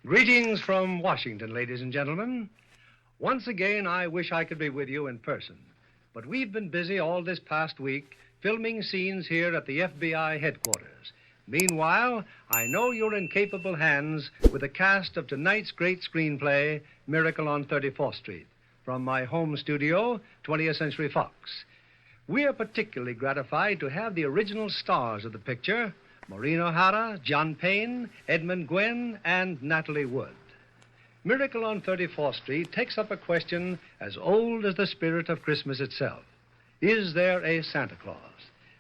Greetings from Washington, ladies and gentlemen. Once again, I wish I could be with you in person. But we've been busy all this past week filming scenes here at the FBI headquarters. Meanwhile, I know you're in capable hands with the cast of tonight's great screenplay, Miracle on 34th Street, from my home studio, 20th Century Fox. We're particularly gratified to have the original stars of the picture, Maureen O'Hara, John Payne, Edmund Gwenn, and Natalie Wood. Miracle on 34th Street takes up a question as old as the spirit of Christmas itself. Is there a Santa Claus?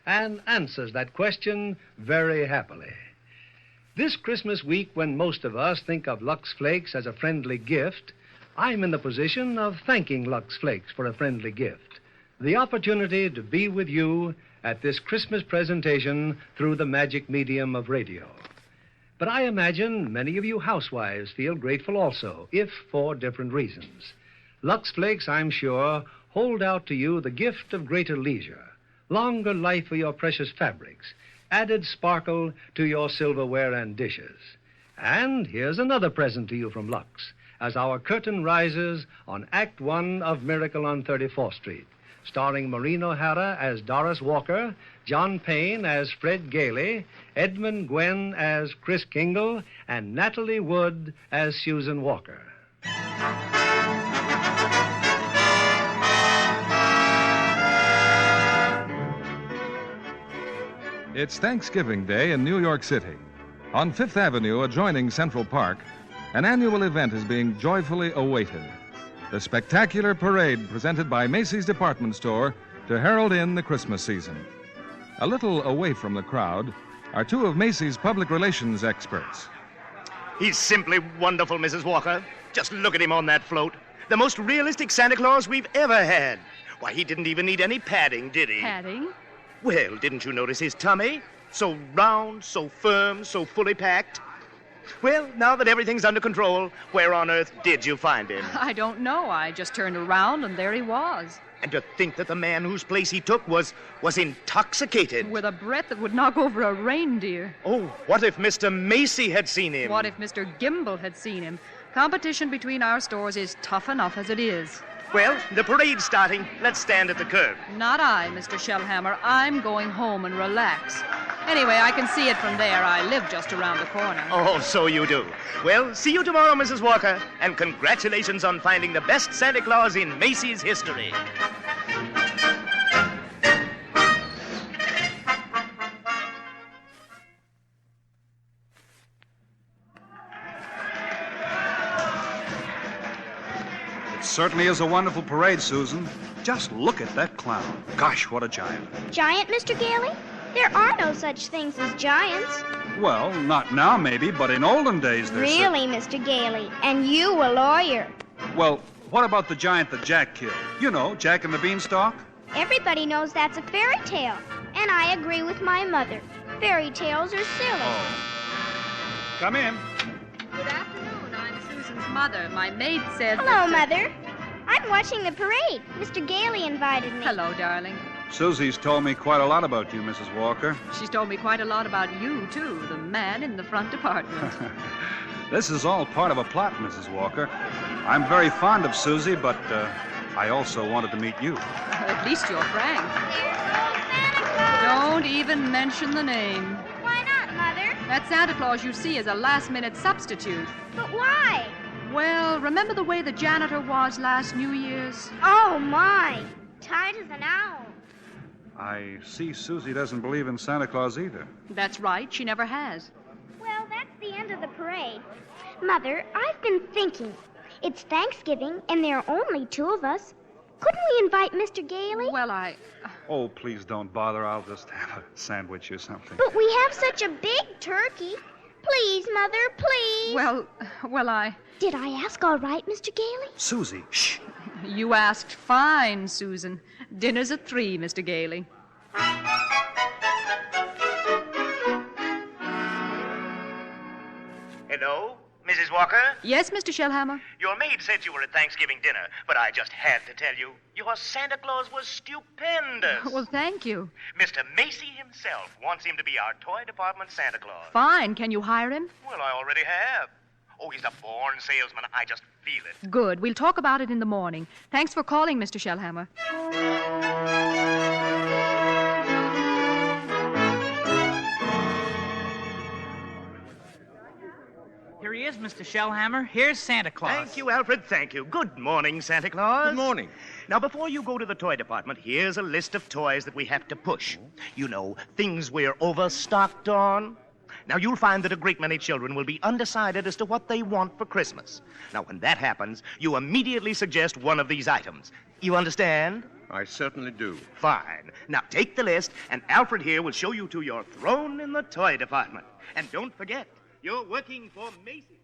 And answers that question very happily. This Christmas week, when most of us think of Lux Flakes as a friendly gift, I'm in the position of thanking Lux Flakes for a friendly gift. The opportunity to be with you at this Christmas presentation through the magic medium of radio. But I imagine many of you housewives feel grateful also, if for different reasons. Lux Flakes, I'm sure, hold out to you the gift of greater leisure, longer life for your precious fabrics, added sparkle to your silverware and dishes. And here's another present to you from Lux, as our curtain rises on Act One of Miracle on 34th Street, starring Maureen O'Hara as Doris Walker, John Payne as Fred Gailey, Edmund Gwenn as Chris Kingle, and Natalie Wood as Susan Walker. It's Thanksgiving Day in New York City. On Fifth Avenue, adjoining Central Park, an annual event is being joyfully awaited. The spectacular parade presented by Macy's department store to herald in the Christmas season. A little away from the crowd are two of Macy's public relations experts. He's simply wonderful, Mrs. Walker. Just look at him on that float. The most realistic Santa Claus we've ever had. Why, he didn't even need any padding, did he? Padding? Well, didn't you notice his tummy? So round, so firm, so fully packed. Well, now that everything's under control, where on earth did you find him? I don't know. I just turned around and there he was. And to think that the man whose place he took was intoxicated. With a breath that would knock over a reindeer. Oh, what if Mr. Macy had seen him? What if Mr. Gimble had seen him? Competition between our stores is tough enough as it is. Well, the parade's starting. Let's stand at the curb. Not I, Mr. Shellhammer. I'm going home and relax. Anyway, I can see it from there. I live just around the corner. Oh, so you do. Well, see you tomorrow, Mrs. Walker. And congratulations on finding the best Santa Claus in Macy's history. Certainly is a wonderful parade, Susan. Just look at that clown. Gosh, what a giant. Giant, Mr. Gailey? There are no such things as giants. Well, not now, maybe, but in olden days there's... Really, Mr. Gailey? And you a lawyer? Well, what about the giant that Jack killed? You know, Jack and the Beanstalk? Everybody knows that's a fairy tale. And I agree with my mother. Fairy tales are silly. Oh. Come in. Good afternoon. I'm Susan's mother. My maid said... Hello, Mother. I'm watching the parade. Mr. Gailey invited me. Hello, darling. Susie's told me quite a lot about you, Mrs. Walker. She's told me quite a lot about you, too, the man in the front department. This is all part of a plot, Mrs. Walker. I'm very fond of Susie, but I also wanted to meet you. At least you're frank. Here's old Santa Claus. Don't even mention the name. Why not, Mother? That Santa Claus you see is a last-minute substitute. But why? Well, remember the way the janitor was last New Year's? Oh, my. Tight as an owl. I see Susie doesn't believe in Santa Claus either. That's right. She never has. Well, that's the end of the parade. Mother, I've been thinking. It's Thanksgiving, and there are only two of us. Couldn't we invite Mr. Gailey? Well, Oh, please don't bother. I'll just have a sandwich or something. But we have such a big turkey. Please, Mother, please. Well, Did I ask all right, Mr. Gailey? Susie, shh. You asked fine, Susan. Dinner's at 3, Mr. Gailey. Hello, Mrs. Walker? Yes, Mr. Shellhammer? Your maid said you were at Thanksgiving dinner, but I just had to tell you, your Santa Claus was stupendous. Well, thank you. Mr. Macy himself wants him to be our toy department Santa Claus. Fine. Can you hire him? Well, I already have. Oh, he's a born salesman. I just feel it. Good. We'll talk about it in the morning. Thanks for calling, Mr. Shellhammer. Here he is, Mr. Shellhammer. Here's Santa Claus. Thank you, Alfred. Thank you. Good morning, Santa Claus. Good morning. Now, before you go to the toy department, here's a list of toys that we have to push. You know, things we're overstocked on. Now, you'll find that a great many children will be undecided as to what they want for Christmas. Now, when that happens, you immediately suggest one of these items. You understand? I certainly do. Fine. Now, take the list, and Alfred here will show you to your throne in the toy department. And don't forget, you're working for Macy's.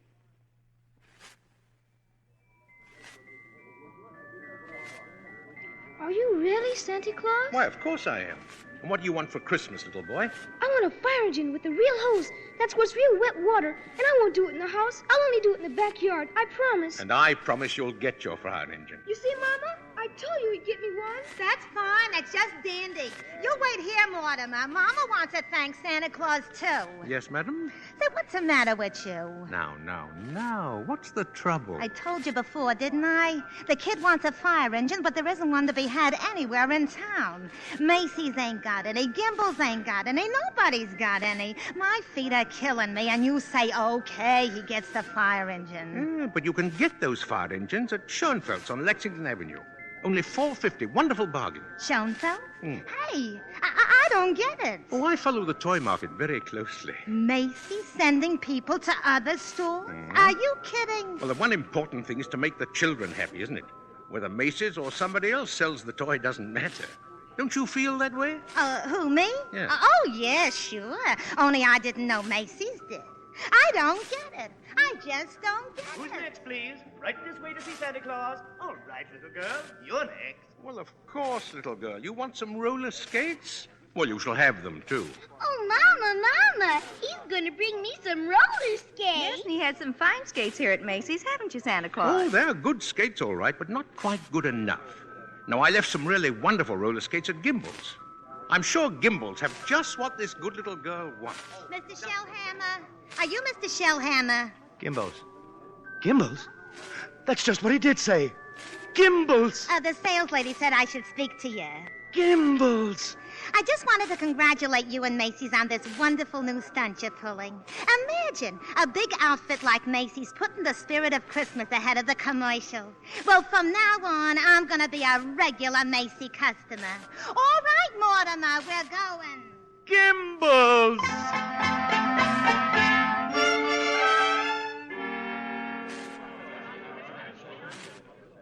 Are you really Santa Claus? Why, of course I am. And what do you want for Christmas, little boy? I want a fire engine with a real hose that squirts real wet water, and I won't do it in the house. I'll only do it in the backyard. I promise. And I promise you'll get your fire engine. You see, Mama? I told you he'd get me one. That's fine. That's just dandy. You wait here, Mortimer. Mama wants to thank Santa Claus, too. Yes, madam? Say, what's the matter with you? Now. What's the trouble? I told you before, didn't I? The kid wants a fire engine, but there isn't one to be had anywhere in town. Macy's ain't got any. Gimbel's ain't got any. Nobody's got any. My feet are killing me, and you say, okay, he gets the fire engine. Yeah, but you can get those fire engines at Schoenfeld's on Lexington Avenue. Only $4.50. Wonderful bargain. Schoenfeld? Hey, I don't get it. Oh, I follow the toy market very closely. Macy's sending people to other stores? Are you kidding? Well, the one important thing is to make the children happy, isn't it? Whether Macy's or somebody else sells the toy doesn't matter. Don't you feel that way? Who, me? Yeah. Oh, yeah, sure. Only I didn't know Macy's did. I don't get it. I just don't get Who's it. next, please? Right this way to see Santa Claus. All right, little girl. You're next. Well, of course, little girl. You want some roller skates? Well, you shall have them, too. Oh, Mama, he's going to bring me some roller skates. Yes, and he had some fine skates here at Macy's, haven't you, Santa Claus? Oh, they're good skates, all right, but not quite good enough. Now, I left some really wonderful roller skates at Gimbel's. I'm sure Gimbel's have just what this good little girl wants. Mr. Shellhammer? Are you Mr. Shellhammer? Gimbel's. Gimbel's? That's just what he did say. Gimbel's. The sales lady said I should speak to you. Gimbel's. I just wanted to congratulate you and Macy's on this wonderful new stunt you're pulling. Imagine a big outfit like Macy's putting the spirit of Christmas ahead of the commercial. Well, from now on, I'm going to be a regular Macy customer. All right, Mortimer, we're going. Gimbel's.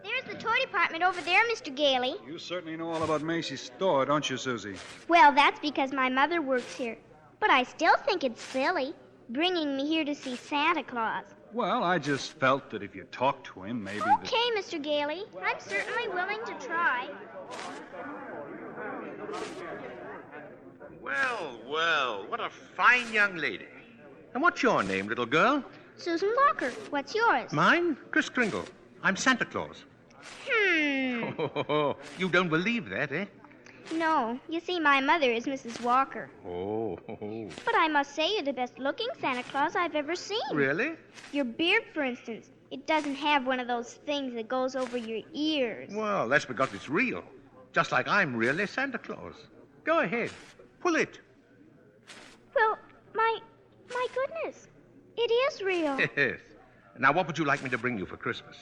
There's the toy department over there, Mr. Gailey. You certainly know all about Macy's store, don't you, Susie? Well, that's because my mother works here. But I still think it's silly, bringing me here to see Santa Claus. Well, I just felt that if you talked to him, maybe... Okay, Mr. Gailey. I'm certainly willing to try. Well, what a fine young lady. And what's your name, little girl? Susan Walker. What's yours? Mine? Kris Kringle. I'm Santa Claus. Oh, you don't believe that, eh? No. You see, my mother is Mrs. Walker. Oh. But I must say you're the best-looking Santa Claus I've ever seen. Really? Your beard, for instance. It doesn't have one of those things that goes over your ears. Well, that's because it's real. Just like I'm really Santa Claus. Go ahead. Pull it. Well, my goodness. It is real. Yes. Now, what would you like me to bring you for Christmas?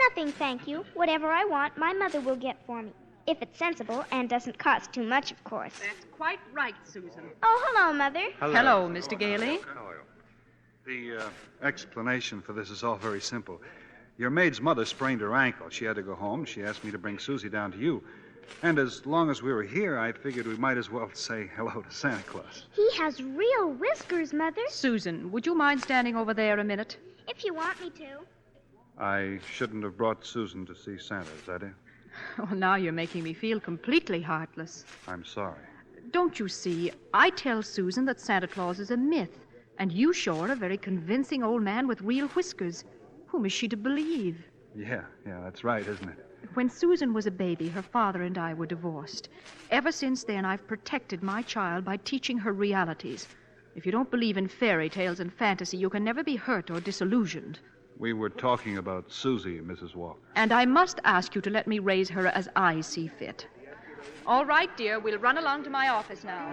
Nothing, thank you. Whatever I want, my mother will get for me. If it's sensible and doesn't cost too much, of course. That's quite right, Susan. Oh, hello, Mother. Hello, Mr. Gailey. How are you? The explanation for this is all very simple. Your maid's mother sprained her ankle. She had to go home. She asked me to bring Susie down to you. And as long as we were here, I figured we might as well say hello to Santa Claus. He has real whiskers, Mother. Susan, would you mind standing over there a minute? If you want me to. I shouldn't have brought Susan to see Santa, is that it? Oh, now you're making me feel completely heartless. I'm sorry. Don't you see, I tell Susan that Santa Claus is a myth, and you show her a very convincing old man with real whiskers. Whom is she to believe? Yeah, that's right, isn't it? When Susan was a baby, her father and I were divorced. Ever since then, I've protected my child by teaching her realities. If you don't believe in fairy tales and fantasy, you can never be hurt or disillusioned. We were talking about Susie, Mrs. Walker. And I must ask you to let me raise her as I see fit. All right, dear. We'll run along to my office now.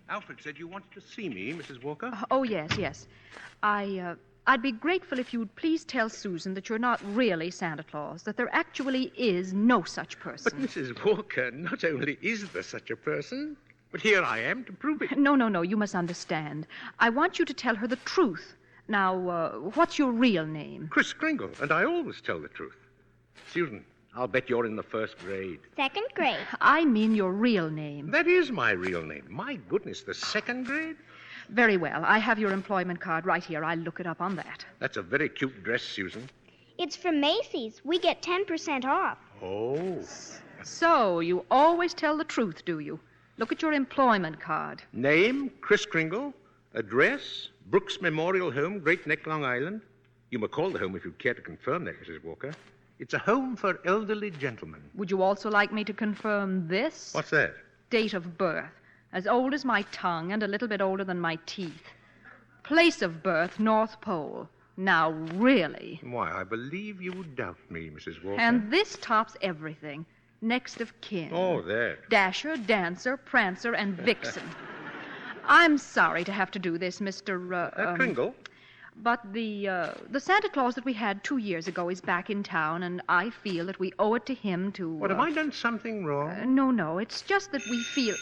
Alfred said you wanted to see me, Mrs. Walker. Oh, yes. I'd be grateful if you'd please tell Susan that you're not really Santa Claus, that there actually is no such person. But, Mrs. Walker, not only is there such a person, but here I am to prove it. No, you must understand. I want you to tell her the truth. Now, what's your real name? Kris Kringle, and I always tell the truth. Susan, I'll bet you're in the first grade. Second grade. I mean your real name. That is my real name. My goodness, the second grade? Very well. I have your employment card right here. I'll look it up on that. That's a very cute dress, Susan. It's from Macy's. We get 10% off. Oh. So, you always tell the truth, do you? Look at your employment card. Name, Kris Kringle. Address, Brooks Memorial Home, Great Neck, Long Island. You may call the home if you'd care to confirm that, Mrs. Walker. It's a home for elderly gentlemen. Would you also like me to confirm this? What's that? Date of birth. As old as my tongue and a little bit older than my teeth. Place of birth, North Pole. Now, really. Why, I believe you doubt me, Mrs. Walker. And this tops everything. Next of kin. Oh, that. Dasher, Dancer, Prancer, and Vixen. I'm sorry to have to do this, Mr. Kringle? But the Santa Claus that we had 2 years ago is back in town, and I feel that we owe it to him to... What, have I done something wrong? No. It's just that we feel...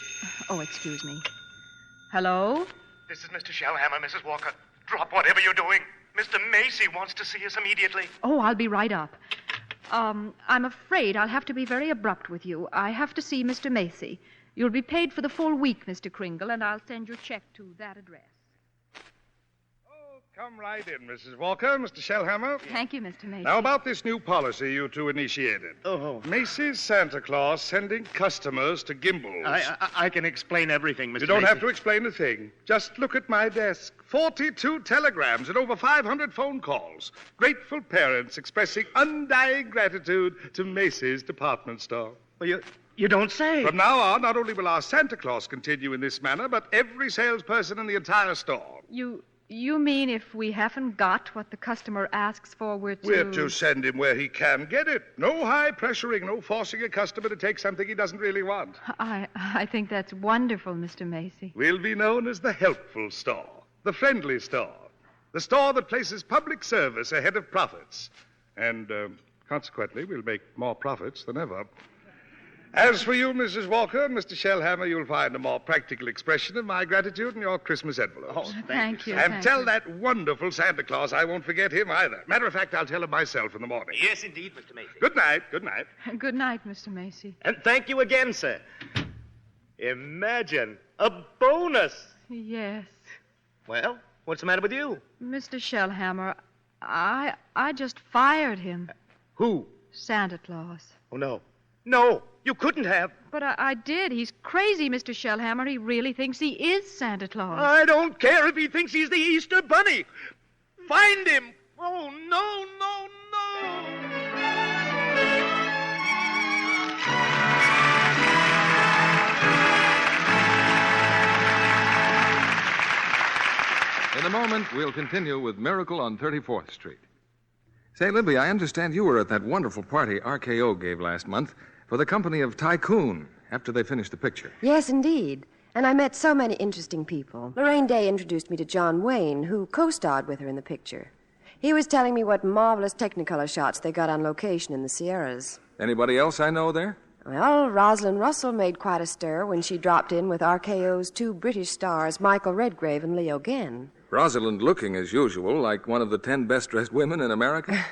Oh, excuse me. Hello? This is Mr. Shellhammer, Mrs. Walker. Drop whatever you're doing. Mr. Macy wants to see us immediately. Oh, I'll be right up. I'm afraid I'll have to be very abrupt with you. I have to see Mr. Macy. You'll be paid for the full week, Mr. Kringle, and I'll send your check to that address. Oh, come right in, Mrs. Walker, Mr. Shellhammer. Thank you, Mr. Macy. Now, about this new policy you two initiated. Oh. Macy's Santa Claus sending customers to Gimbals. I can explain everything, Mr. You don't Macy. have to explain a thing. Just look at my desk. 42 telegrams and over 500 phone calls. Grateful parents expressing undying gratitude to Macy's department store. Well, you don't say. From now on, not only will our Santa Claus continue in this manner, but every salesperson in the entire store. You mean if we haven't got what the customer asks for, we're to send him where he can get it. No high pressuring, no forcing a customer to take something he doesn't really want. I think that's wonderful, Mr. Macy. We'll be known as the helpful store, the friendly store, the store that places public service ahead of profits. And consequently, we'll make more profits than ever. As for you, Mrs. Walker and Mr. Shellhammer, you'll find a more practical expression of my gratitude in your Christmas envelopes. Oh, Thank you. And tell that wonderful Santa Claus I won't forget him either. Matter of fact, I'll tell him myself in the morning. Yes, indeed, Mr. Macy. Good night. Good night. Good night, Mr. Macy. And thank you again, sir. Imagine a bonus. Yes. Well, what's the matter with you? Mr. Shellhammer, I just fired him. Who? Santa Claus. Oh, no. No, you couldn't have. But I did. He's crazy, Mr. Shellhammer. He really thinks he is Santa Claus. I don't care if he thinks he's the Easter Bunny. Find him. Oh, no. In a moment, we'll continue with Miracle on 34th Street. Say, Libby, I understand you were at that wonderful party RKO gave last month for the company of Tycoon after they finished the picture. Yes, indeed. And I met so many interesting people. Lorraine Day introduced me to John Wayne, who co-starred with her in the picture. He was telling me what marvelous Technicolor shots they got on location in the Sierras. Anybody else I know there? Well, Rosalind Russell made quite a stir when she dropped in with RKO's two British stars, Michael Redgrave and Leo Genn. Rosalind looking, as usual, like one of the 10 best-dressed women in America?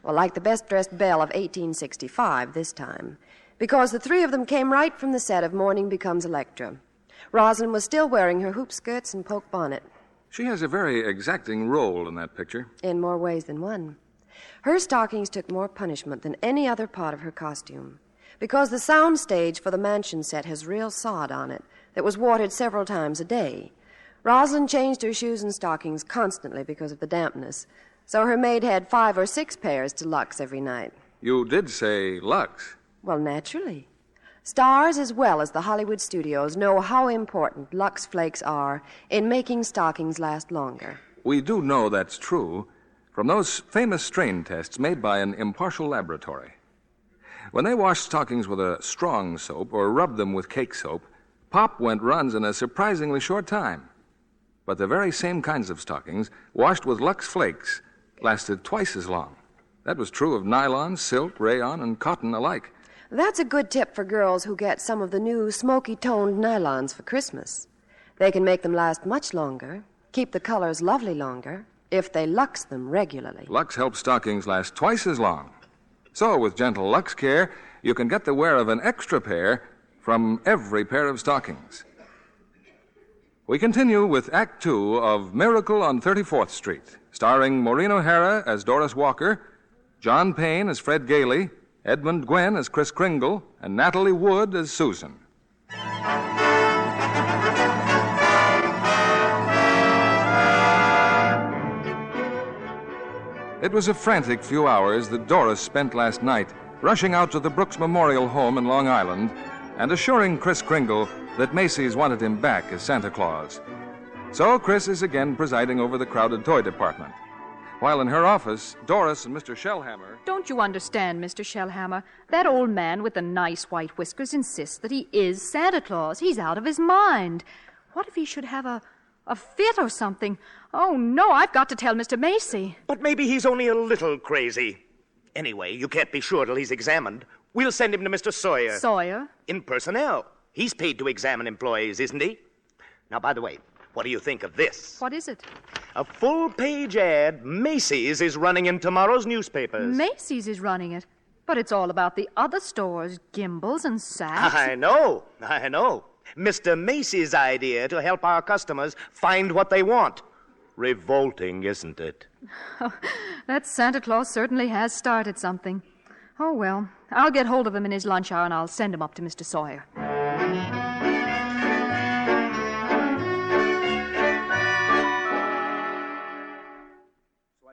Well, like the best-dressed belle of 1865 this time. Because the three of them came right from the set of Morning Becomes Electra. Rosalind was still wearing her hoop skirts and poke bonnet. She has a very exacting role in that picture. In more ways than one. Her stockings took more punishment than any other part of her costume. Because the sound stage for the mansion set has real sod on it that was watered several times a day. Rosalind changed her shoes and stockings constantly because of the dampness, so her maid had 5 or 6 pairs to Lux every night. You did say Lux. Well, naturally. Stars, as well as the Hollywood studios, know how important Lux Flakes are in making stockings last longer. We do know that's true from those famous strain tests made by an impartial laboratory. When they washed stockings with a strong soap or rubbed them with cake soap, pop went runs in a surprisingly short time. But the very same kinds of stockings, washed with Lux Flakes, lasted twice as long. That was true of nylon, silk, rayon, and cotton alike. That's a good tip for girls who get some of the new smoky-toned nylons for Christmas. They can make them last much longer, keep the colors lovely longer, if they Lux them regularly. Lux helps stockings last twice as long. So, with gentle Lux care, you can get the wear of an extra pair from every pair of stockings. We continue with Act Two of Miracle on 34th Street, starring Maureen O'Hara as Doris Walker, John Payne as Fred Gailey, Edmund Gwenn as Kris Kringle, and Natalie Wood as Susan. It was a frantic few hours that Doris spent last night rushing out to the Brooks Memorial Home in Long Island and assuring Kris Kringle that Macy's wanted him back as Santa Claus. So Kris is again presiding over the crowded toy department. While in her office, Doris and Mr. Shellhammer... Don't you understand, Mr. Shellhammer? That old man with the nice white whiskers insists that he is Santa Claus. He's out of his mind. What if he should have a fit or something? Oh, no, I've got to tell Mr. Macy. But maybe he's only a little crazy. Anyway, you can't be sure till he's examined. We'll send him to Mr. Sawyer. Sawyer? In personnel. He's paid to examine employees, isn't he? Now, by the way, what do you think of this? What is it? A full-page ad Macy's is running in tomorrow's newspapers. Macy's is running it. But it's all about the other stores, Gimbel's and Saks. I know. Mr. Macy's idea to help our customers find what they want. Revolting, isn't it? That Santa Claus certainly has started something. Oh, well, I'll get hold of him in his lunch hour and I'll send him up to Mr. Sawyer.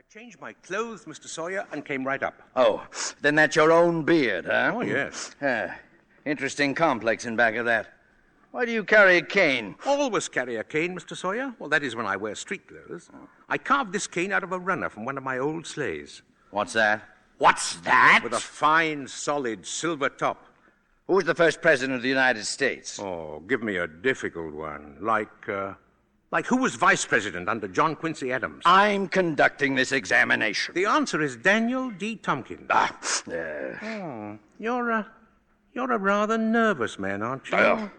Changed my clothes, Mr. Sawyer, and came right up. Oh, then that's your own beard, huh? Oh, yes. Interesting complex in back of that. Why do you carry a cane? Always carry a cane, Mr. Sawyer. Well, that is when I wear street clothes. I carved this cane out of a runner from one of my old sleighs. What's that? What's that? With a fine, solid silver top. Who was the first president of the United States? Oh, give me a difficult one. Like who was vice president under John Quincy Adams? I'm conducting this examination. The answer is Daniel D. Tompkins. You're a rather nervous man, aren't you?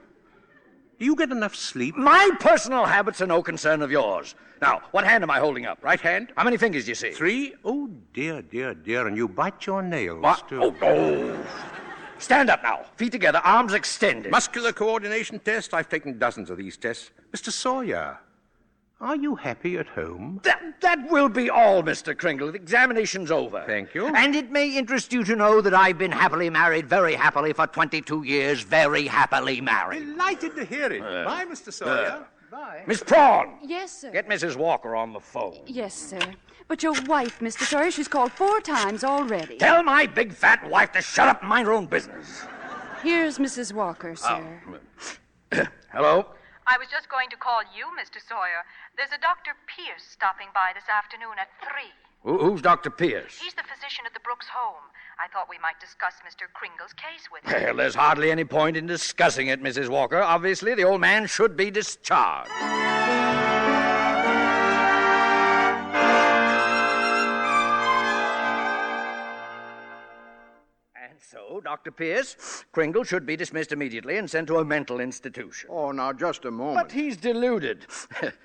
Do you get enough sleep? My personal habits are no concern of yours. Now, what hand am I holding up? Right hand. How many fingers do you see? 3. Oh, dear. And you bite your nails, what? too. Oh. Stand up now. Feet together, arms extended. Muscular coordination test. I've taken dozens of these tests. Mr. Sawyer, are you happy at home? That will be all, Mr. Kringle. The examination's over. Thank you. And it may interest you to know that I've been happily married, very happily, for 22 years. Very happily married. Delighted to hear it. Bye, Mr. Sawyer. Bye. Miss Prawn. Yes, sir. Get Mrs. Walker on the phone. Yes, sir. But your wife, Mr. Sawyer, she's called 4 times already. Tell my big fat wife to shut up and mind her own business. Here's Mrs. Walker, sir. Hello? I was just going to call you, Mr. Sawyer. There's a Dr. Pierce stopping by this afternoon at 3. Who's Dr. Pierce? He's the physician at the Brooks home. I thought we might discuss Mr. Kringle's case with Well, him. there's hardly any point in discussing it, Mrs. Walker. Obviously, the old man should be discharged. So, Dr. Pierce, Kringle should be dismissed immediately and sent to a mental institution. Oh, now, just a moment. But he's deluded,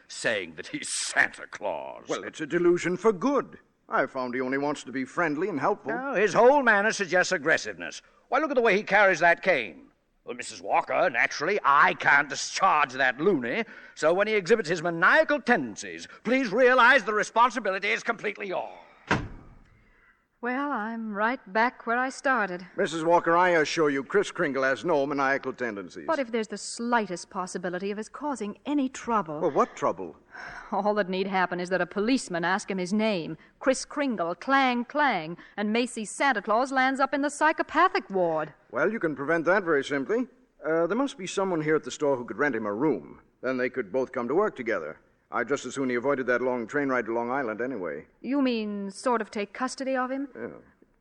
saying that he's Santa Claus. Well, it's a delusion for good. I found he only wants to be friendly and helpful. No, his whole manner suggests aggressiveness. Why, look at the way he carries that cane. Well, Mrs. Walker, naturally, I can't discharge that loony, so when he exhibits his maniacal tendencies, please realize the responsibility is completely yours. Well, I'm right back where I started. Mrs. Walker, I assure you, Kris Kringle has no maniacal tendencies. But if there's the slightest possibility of his causing any trouble... Well, what trouble? All that need happen is that a policeman asks him his name, Kris Kringle, clang, clang, and Macy's Santa Claus lands up in the psychopathic ward. Well, you can prevent that very simply. There must be someone here at the store who could rent him a room. Then they could both come to work together. I'd just as soon he avoided that long train ride to Long Island anyway. You mean sort of take custody of him? Yeah.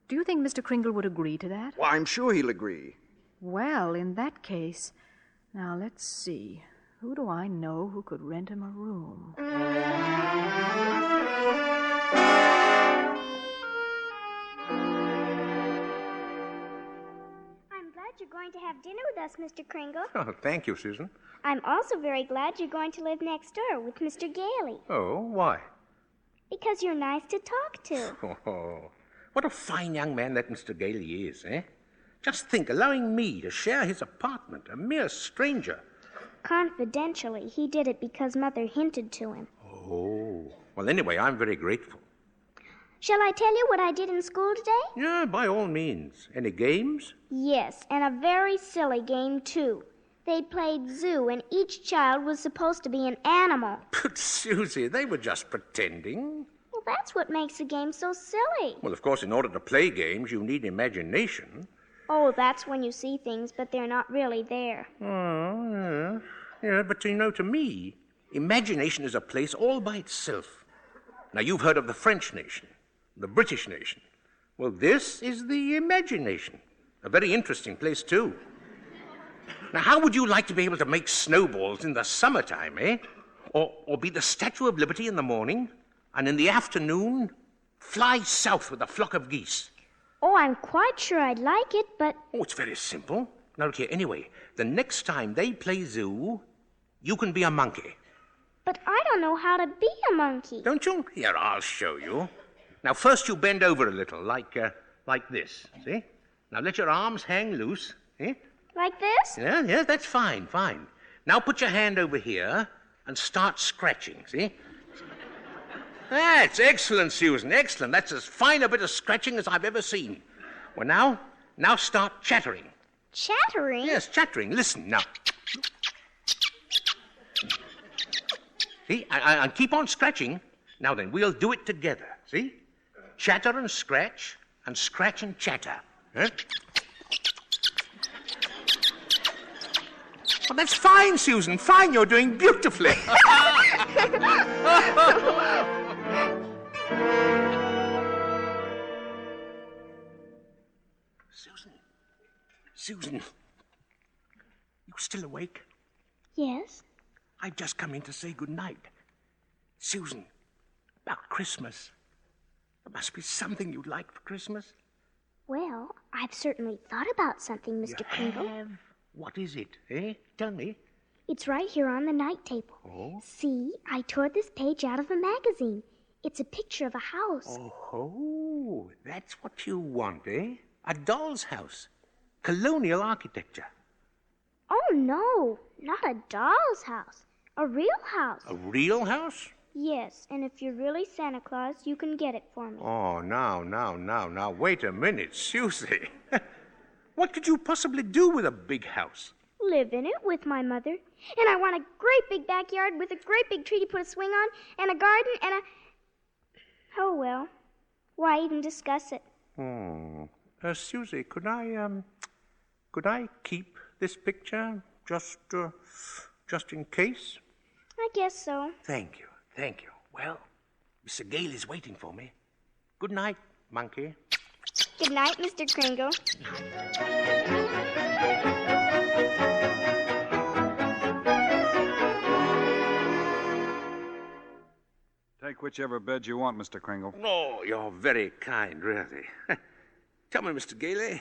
Do you think Mr. Kringle would agree to that? Well, I'm sure he'll agree. Well, in that case... Now, let's see. Who do I know who could rent him a room? You're going to have dinner with us, Mr. Kringle. Oh, thank you, Susan. I'm also very glad you're going to live next door with Mr. Gailey. Oh, why? Because you're nice to talk to. Oh, what a fine young man that Mr. Gailey is, eh? Just think, allowing me to share his apartment, a mere stranger. Confidentially, he did it because Mother hinted to him. Oh, well, anyway, I'm very grateful. Shall I tell you what I did in school today? Yeah, by all means. Any games? Yes, and a very silly game, too. They played zoo, and each child was supposed to be an animal. But, Susie, they were just pretending. Well, that's what makes the game so silly. Well, of course, in order to play games, you need imagination. Oh, that's when you see things, but they're not really there. Oh, yeah. Yeah, but, to me, imagination is a place all by itself. Now, you've heard of the French nation. The British nation. Well, this is the imagination. A very interesting place, too. Now, how would you like to be able to make snowballs in the summertime, eh? Or be the Statue of Liberty in the morning, and in the afternoon, fly south with a flock of geese? Oh, I'm quite sure I'd like it, but... Oh, it's very simple. Now, look here, anyway, the next time they play zoo, you can be a monkey. But I don't know how to be a monkey. Don't you? Here, I'll show you. Now, first you bend over a little, like this, see? Now, let your arms hang loose, eh? Like this? Yeah, that's fine. Now, put your hand over here and start scratching, see? That's excellent, Susan, excellent. That's as fine a bit of scratching as I've ever seen. Well, now start chattering. Chattering? Yes, chattering. Listen, now. See? And keep on scratching. Now then, we'll do it together, see? Chatter and scratch and chatter. Huh? Well, that's fine, Susan. Fine, you're doing beautifully. Susan, you still awake? Yes. I've just come in to say good night. Susan, about Christmas. There must be something you'd like for Christmas. Well, I've certainly thought about something, Mr. Kringle. Have? What is it, eh? Tell me. It's right here on the night table. Oh? See, I tore this page out of a magazine. It's a picture of a house. Oh, that's what you want, eh? A doll's house. Colonial architecture. Oh, no, not a doll's house. A real house. A real house? Yes, and if you're really Santa Claus, you can get it for me. Oh, now, wait a minute, Susie. What could you possibly do with a big house? Live in it with my mother. And I want a great big backyard with a great big tree to put a swing on, and a garden, and a... Oh, well, why even discuss it? Susie, could I keep this picture just in case? I guess so. Thank you. Well, Mr. Gale is waiting for me. Good night, monkey. Good night, Mr. Kringle. Take whichever bed you want, Mr. Kringle. Oh, you're very kind, really. Tell me, Mr. Gailey,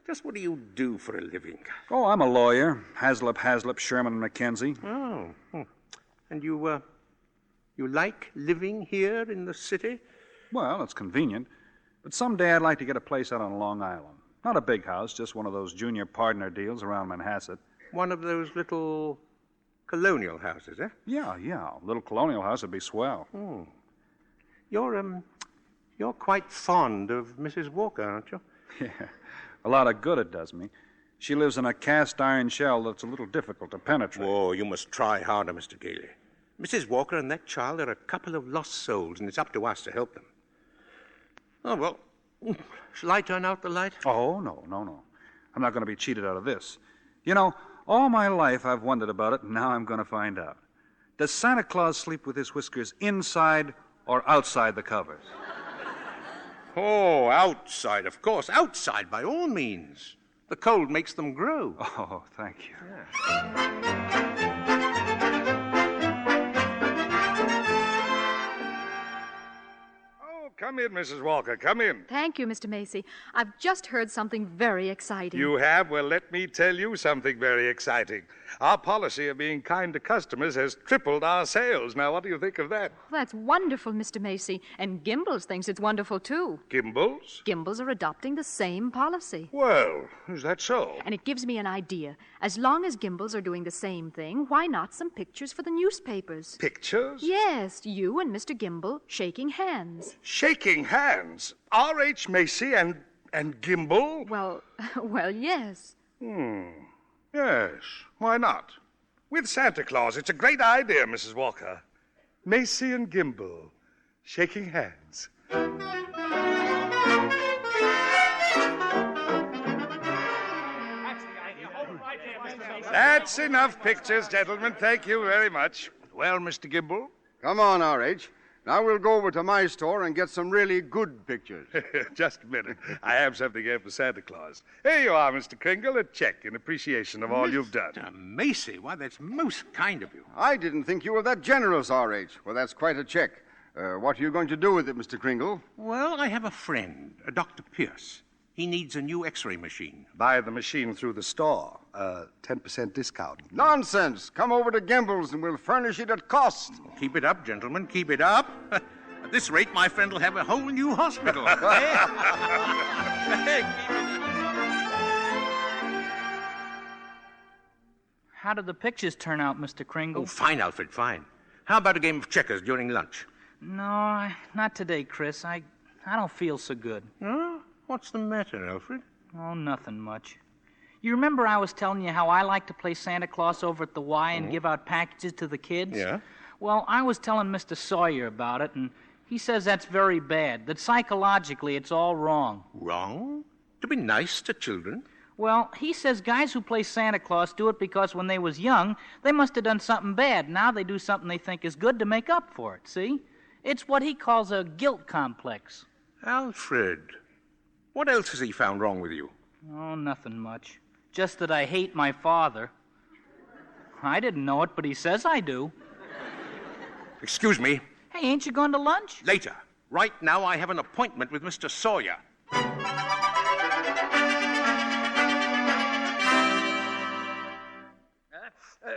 just what do you do for a living? Oh, I'm a lawyer. Haslip, Sherman, and McKenzie. Oh. And you like living here in the city? Well, it's convenient. But someday I'd like to get a place out on Long Island. Not a big house, just one of those junior partner deals around Manhasset. One of those little colonial houses, eh? Yeah. A little colonial house would be swell. Oh. You're You're quite fond of Mrs. Walker, aren't you? Yeah, a lot of good it does me. She lives in a cast iron shell that's a little difficult to penetrate. Oh, you must try harder, Mr. Gailey. Mrs. Walker and that child are a couple of lost souls, and it's up to us to help them. Oh, well, shall I turn out the light? Oh, no. I'm not going to be cheated out of this. You know, all my life I've wondered about it, and now I'm going to find out. Does Santa Claus sleep with his whiskers inside or outside the covers? Oh, outside, of course. Outside, by all means. The cold makes them grow. Oh, thank you. Yeah. Come in, Mrs. Walker. Come in. Thank you, Mr. Macy. I've just heard something very exciting. You have? Well, let me tell you something very exciting. Our policy of being kind to customers has tripled our sales. Now, what do you think of that? That's wonderful, Mr. Macy. And Gimbals thinks it's wonderful, too. Gimbals? Gimbals are adopting the same policy. Well, is that so? And it gives me an idea. As long as Gimbals are doing the same thing, why not some pictures for the newspapers? Pictures? Yes, you and Mr. Gimbal shaking hands. Shaking hands? R.H. Macy and Gimbal? Well, yes. Yes, why not? With Santa Claus, it's a great idea, Mrs. Walker. Macy and Gimbal, shaking hands. That's enough pictures, gentlemen. Thank you very much. Well, Mr. Gimbal? Come on, R.H. Now we'll go over to my store and get some really good pictures. Just a minute. I have something here for Santa Claus. Here you are, Mr. Kringle, a check in appreciation of all you've done. Macy, why, that's most kind of you. I didn't think you were that generous, R.H. Well, that's quite a check. What are you going to do with it, Mr. Kringle? Well, I have a friend, a Dr. Pierce. He needs a new X-ray machine. Buy the machine through the store. 10% discount. Nonsense. Come over to Gimbel's and we'll furnish it at cost. Keep it up, gentlemen. Keep it up. At this rate, my friend will have a whole new hospital. Keep it up. How did the pictures turn out, Mr. Kringle? Oh, fine, Alfred, fine. How about a game of checkers during lunch? No, not today, Chris. I don't feel so good. Huh? What's the matter, Alfred? Oh, nothing much. You remember I was telling you how I like to play Santa Claus over at the Y and give out packages to the kids? Yeah? Well, I was telling Mr. Sawyer about it, and he says that's very bad, that psychologically it's all wrong. Wrong? To be nice to children? Well, he says guys who play Santa Claus do it because when they was young, they must have done something bad. Now they do something they think is good to make up for it, see? It's what he calls a guilt complex. Alfred, what else has he found wrong with you? Oh, nothing much. Just that I hate my father. I didn't know it, but he says I do. Excuse me. Hey, ain't you going to lunch? Later. Right now I have an appointment with Mr. Sawyer.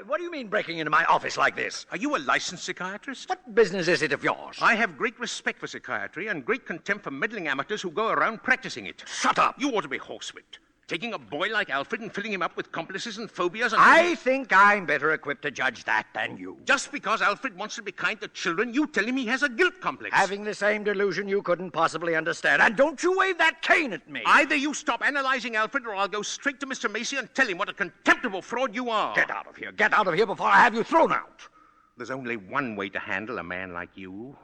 What do you mean breaking into my office like this? Are you a licensed psychiatrist? What business is it of yours? I have great respect for psychiatry and great contempt for meddling amateurs who go around practicing it. Shut up! You ought to be horsewhipped. Taking a boy like Alfred and filling him up with complices and phobias and... I think I'm better equipped to judge that than you. Just because Alfred wants to be kind to children, you tell him he has a guilt complex. Having the same delusion you couldn't possibly understand. And don't you wave that cane at me. Either you stop analyzing Alfred or I'll go straight to Mr. Macy and tell him what a contemptible fraud you are. Get out of here. Get out of here before I have you thrown out. There's only one way to handle a man like you.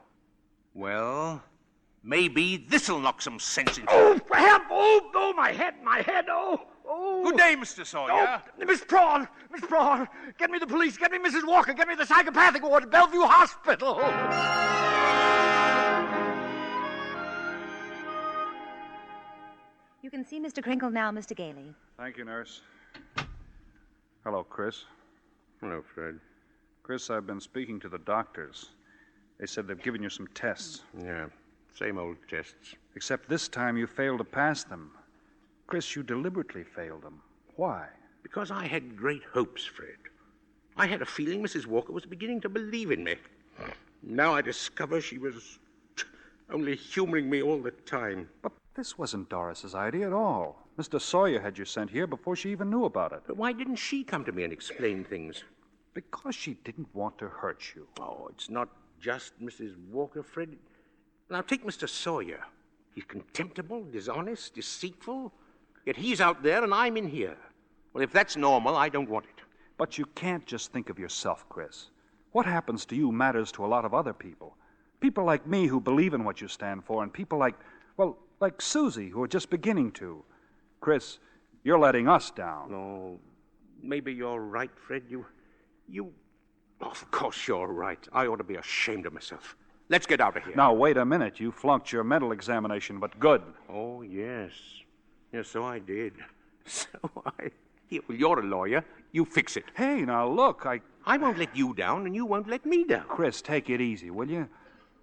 Well, maybe this'll knock some sense into you. Oh, help! Oh, my head, oh. Oh. Good day, Mr. Sawyer. Oh, Miss Prawn, get me the police, get me Mrs. Walker, get me the psychopathic ward at Bellevue Hospital. You can see Mr. Crinkle now, Mr. Gailey. Thank you, nurse. Hello, Chris. Hello, Fred. Chris, I've been speaking to the doctors. They said they've given you some tests. Yeah, same old tests. Except this time you failed to pass them. Chris, you deliberately failed them. Why? Because I had great hopes, Fred. I had a feeling Mrs. Walker was beginning to believe in me. Now I discover she was only humoring me all the time. But this wasn't Doris's idea at all. Mr. Sawyer had you sent here before she even knew about it. But why didn't she come to me and explain things? Because she didn't want to hurt you. Oh, it's not just Mrs. Walker, Fred. Now, take Mr. Sawyer. He's contemptible, dishonest, deceitful, yet he's out there and I'm in here. Well, if that's normal, I don't want it. But you can't just think of yourself, Chris. What happens to you matters to a lot of other people. People like me who believe in what you stand for, and people like Susie, who are just beginning to. Chris, you're letting us down. No, maybe you're right, Fred. You... Of course you're right. I ought to be ashamed of myself. Let's get out of here. Now, wait a minute. You flunked your mental examination, but good. Oh, yes. Yes, so I did. You're a lawyer. You fix it. Hey, now look, I won't let you down, and you won't let me down. Chris, take it easy, will you?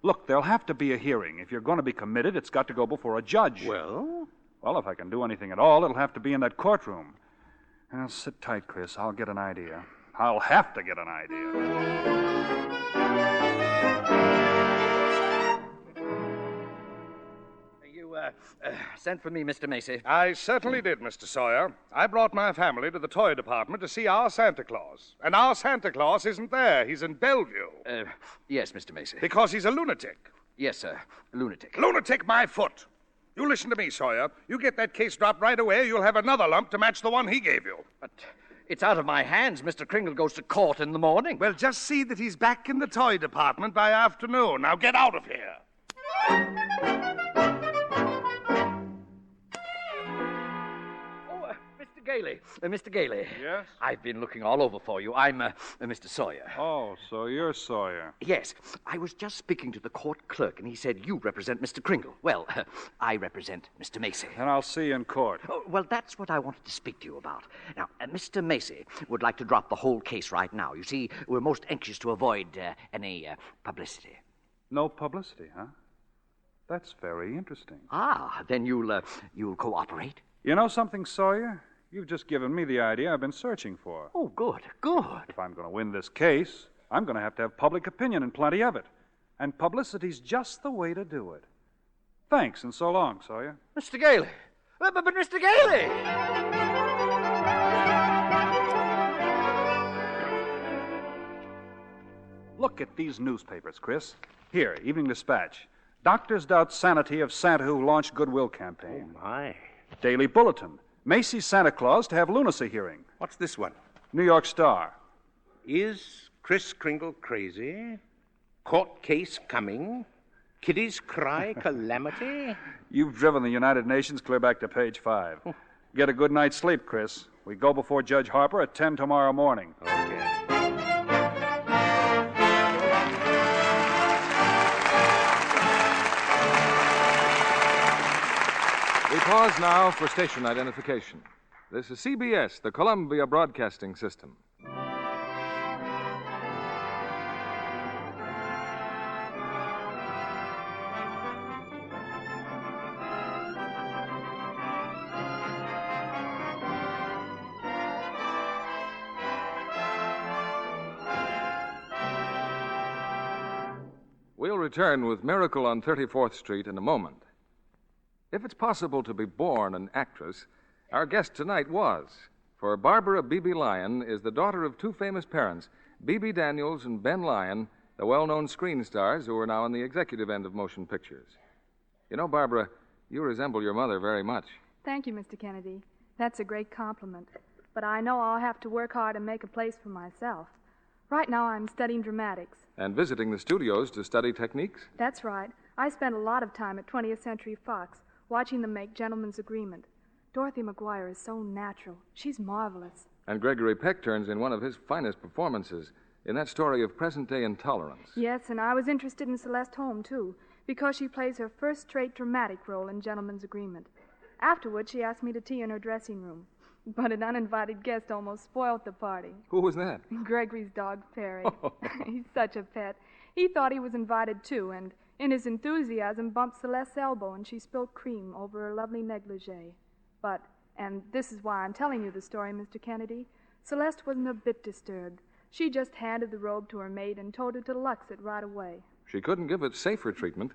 Look, there'll have to be a hearing. If you're going to be committed, it's got to go before a judge. Well, if I can do anything at all, it'll have to be in that courtroom. Now, sit tight, Chris. I'll get an idea. I'll have to get an idea. Sent for me, Mr. Macy. I certainly did, Mr. Sawyer. I brought my family to the toy department to see our Santa Claus. And our Santa Claus isn't there. He's in Bellevue. Yes, Mr. Macy. Because he's a lunatic. Yes, sir. Lunatic. Lunatic my foot. You listen to me, Sawyer. You get that case dropped right away, you'll have another lump to match the one he gave you. But it's out of my hands. Mr. Kringle goes to court in the morning. Well, just see that he's back in the toy department by afternoon. Now get out of here. Mr. Gailey. Yes? I've been looking all over for you. I'm Mr. Sawyer. Oh, so you're Sawyer. Yes. I was just speaking to the court clerk, and he said you represent Mr. Kringle. Well, I represent Mr. Macy. Then I'll see you in court. Oh, well, that's what I wanted to speak to you about. Now, Mr. Macy would like to drop the whole case right now. You see, we're most anxious to avoid any publicity. No publicity, huh? That's very interesting. Ah, then you'll cooperate? You know something, Sawyer? You've just given me the idea I've been searching for. Oh, good, good. If I'm going to win this case, I'm going to have public opinion and plenty of it. And publicity's just the way to do it. Thanks, and so long, Sawyer. Mr. Gailey! But Mr. Gailey! Look at these newspapers, Chris. Here, Evening Dispatch. Doctors doubt sanity of Santa who launched Goodwill campaign. Oh, my. Daily Bulletin. Macy's Santa Claus to have lunacy hearing. What's this one? New York Star. Is Kris Kringle crazy? Court case coming? Kiddies cry calamity? You've driven the United Nations clear back to page 5. Get a good night's sleep, Chris. We go before Judge Harper at 10 tomorrow morning. Okay. We pause now for station identification. This is CBS, the Columbia Broadcasting System. We'll return with Miracle on 34th Street in a moment. If it's possible to be born an actress, our guest tonight was. For Barbara Beebe Lyon is the daughter of two famous parents, Beebe Daniels and Ben Lyon, the well-known screen stars who are now on the executive end of motion pictures. You know, Barbara, you resemble your mother very much. Thank you, Mr. Kennedy. That's a great compliment. But I know I'll have to work hard and make a place for myself. Right now I'm studying dramatics. And visiting the studios to study techniques? That's right. I spent a lot of time at 20th Century Fox watching them make Gentleman's Agreement. Dorothy McGuire is so natural. She's marvelous. And Gregory Peck turns in one of his finest performances in that story of present-day intolerance. Yes, and I was interested in Celeste Holm, too, because she plays her first straight dramatic role in Gentleman's Agreement. Afterward, she asked me to tea in her dressing room. But an uninvited guest almost spoiled the party. Who was that? Gregory's dog, Perry. He's such a pet. He thought he was invited, too, and in his enthusiasm bumped Celeste's elbow, and she spilled cream over her lovely negligee. But, and this is why I'm telling you the story, Mr. Kennedy, Celeste wasn't a bit disturbed. She just handed the robe to her maid and told her to Lux it right away. She couldn't give it safer treatment.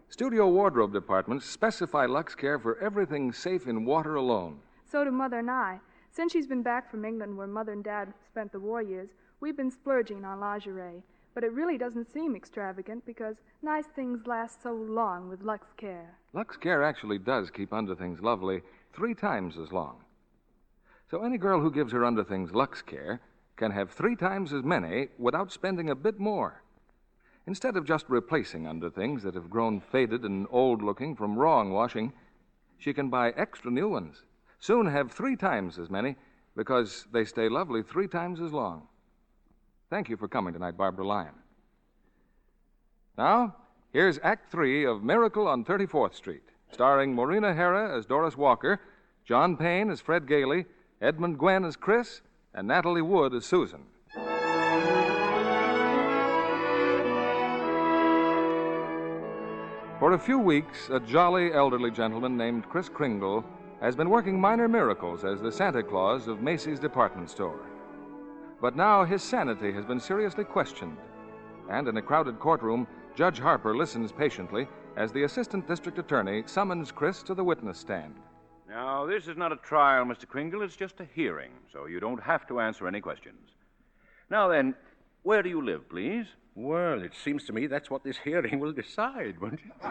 Studio wardrobe departments specify Lux Care for everything safe in water alone. So do Mother and I. Since she's been back from England, where Mother and Dad spent the war years, we've been splurging on lingerie. But it really doesn't seem extravagant because nice things last so long with Lux Care. Lux Care actually does keep underthings lovely 3 times as long. So any girl who gives her underthings Lux Care can have 3 times as many without spending a bit more. Instead of just replacing underthings that have grown faded and old-looking from wrong washing, she can buy extra new ones, soon have 3 times as many, because they stay lovely 3 times as long. Thank you for coming tonight, Barbara Lyon. Now, here's Act 3 of Miracle on 34th Street, starring Maureen O'Hara as Doris Walker, John Payne as Fred Gailey, Edmund Gwenn as Chris, and Natalie Wood as Susan. For a few weeks, a jolly elderly gentleman named Kris Kringle has been working minor miracles as the Santa Claus of Macy's department store. But now his sanity has been seriously questioned, and in a crowded courtroom, Judge Harper listens patiently as the assistant district attorney summons Kris to the witness stand. Now, this is not a trial, Mr. Kringle. It's just a hearing, so you don't have to answer any questions. Now then, where do you live, please? Well, it seems to me that's what this hearing will decide, won't it?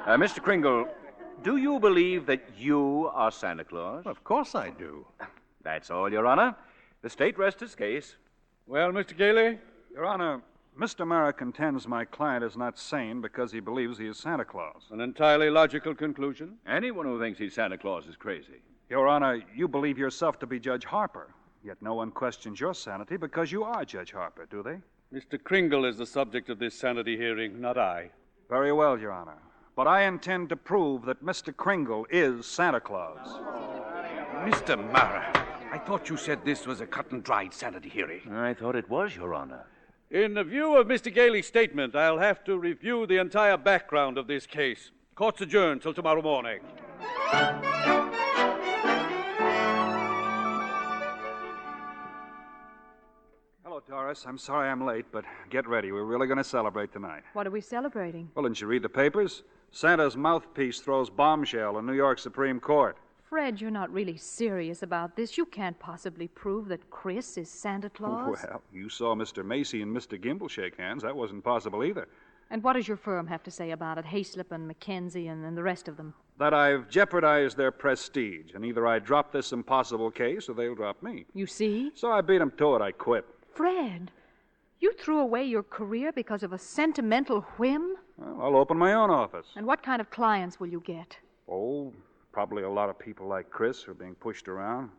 Mr. Kringle, do you believe that you are Santa Claus? Of course I do. That's all, Your Honor. The state rests its case. Well, Mr. Gailey? Your Honor, Mr. Mara contends my client is not sane because he believes he is Santa Claus. An entirely logical conclusion. Anyone who thinks he's Santa Claus is crazy. Your Honor, you believe yourself to be Judge Harper, yet no one questions your sanity because you are Judge Harper, do they? Mr. Kringle is the subject of this sanity hearing, not I. Very well, Your Honor. But I intend to prove that Mr. Kringle is Santa Claus. Mr. Mara, I thought you said this was a cut-and-dried sanity hearing. I thought it was, Your Honor. In the view of Mr. Gailey's statement, I'll have to review the entire background of this case. Court's adjourned till tomorrow morning. Hello, Doris. I'm sorry I'm late, but get ready. We're really going to celebrate tonight. What are we celebrating? Well, didn't you read the papers? Santa's mouthpiece throws bombshell in New York Supreme Court. Fred, you're not really serious about this. You can't possibly prove that Chris is Santa Claus. Well, you saw Mr. Macy and Mr. Gimble shake hands. That wasn't possible either. And what does your firm have to say about it? Hayslip and Mackenzie and the rest of them? That I've jeopardized their prestige, and either I drop this impossible case or they'll drop me. You see? So I beat them to it. I quit. Fred, you threw away your career because of a sentimental whim? Well, I'll open my own office. And what kind of clients will you get? Oh, probably a lot of people like Chris who are being pushed around.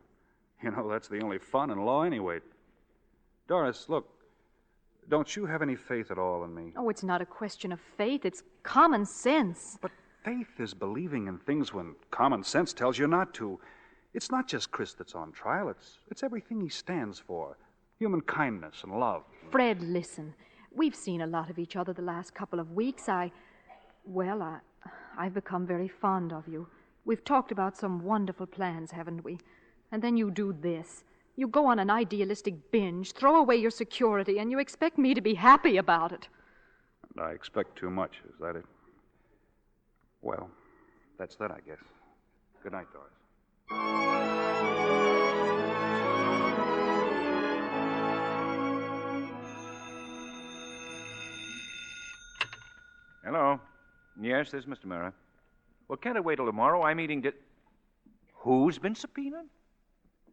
You know, that's the only fun in law anyway. Doris, look, don't you have any faith at all in me? Oh, it's not a question of faith. It's common sense. But faith is believing in things when common sense tells you not to. It's not just Chris that's on trial. It's everything he stands for. Human kindness and love. Fred, listen. We've seen a lot of each other the last couple of weeks. I've become very fond of you. We've talked about some wonderful plans, haven't we? And then you do this. You go on an idealistic binge, throw away your security, and you expect me to be happy about it. I expect too much. Is that it? Well, that's that, I guess. Good night, Doris. Hello. Yes, this is Mr. Mara. Well, can't I wait till tomorrow? I'm eating Who's been subpoenaed?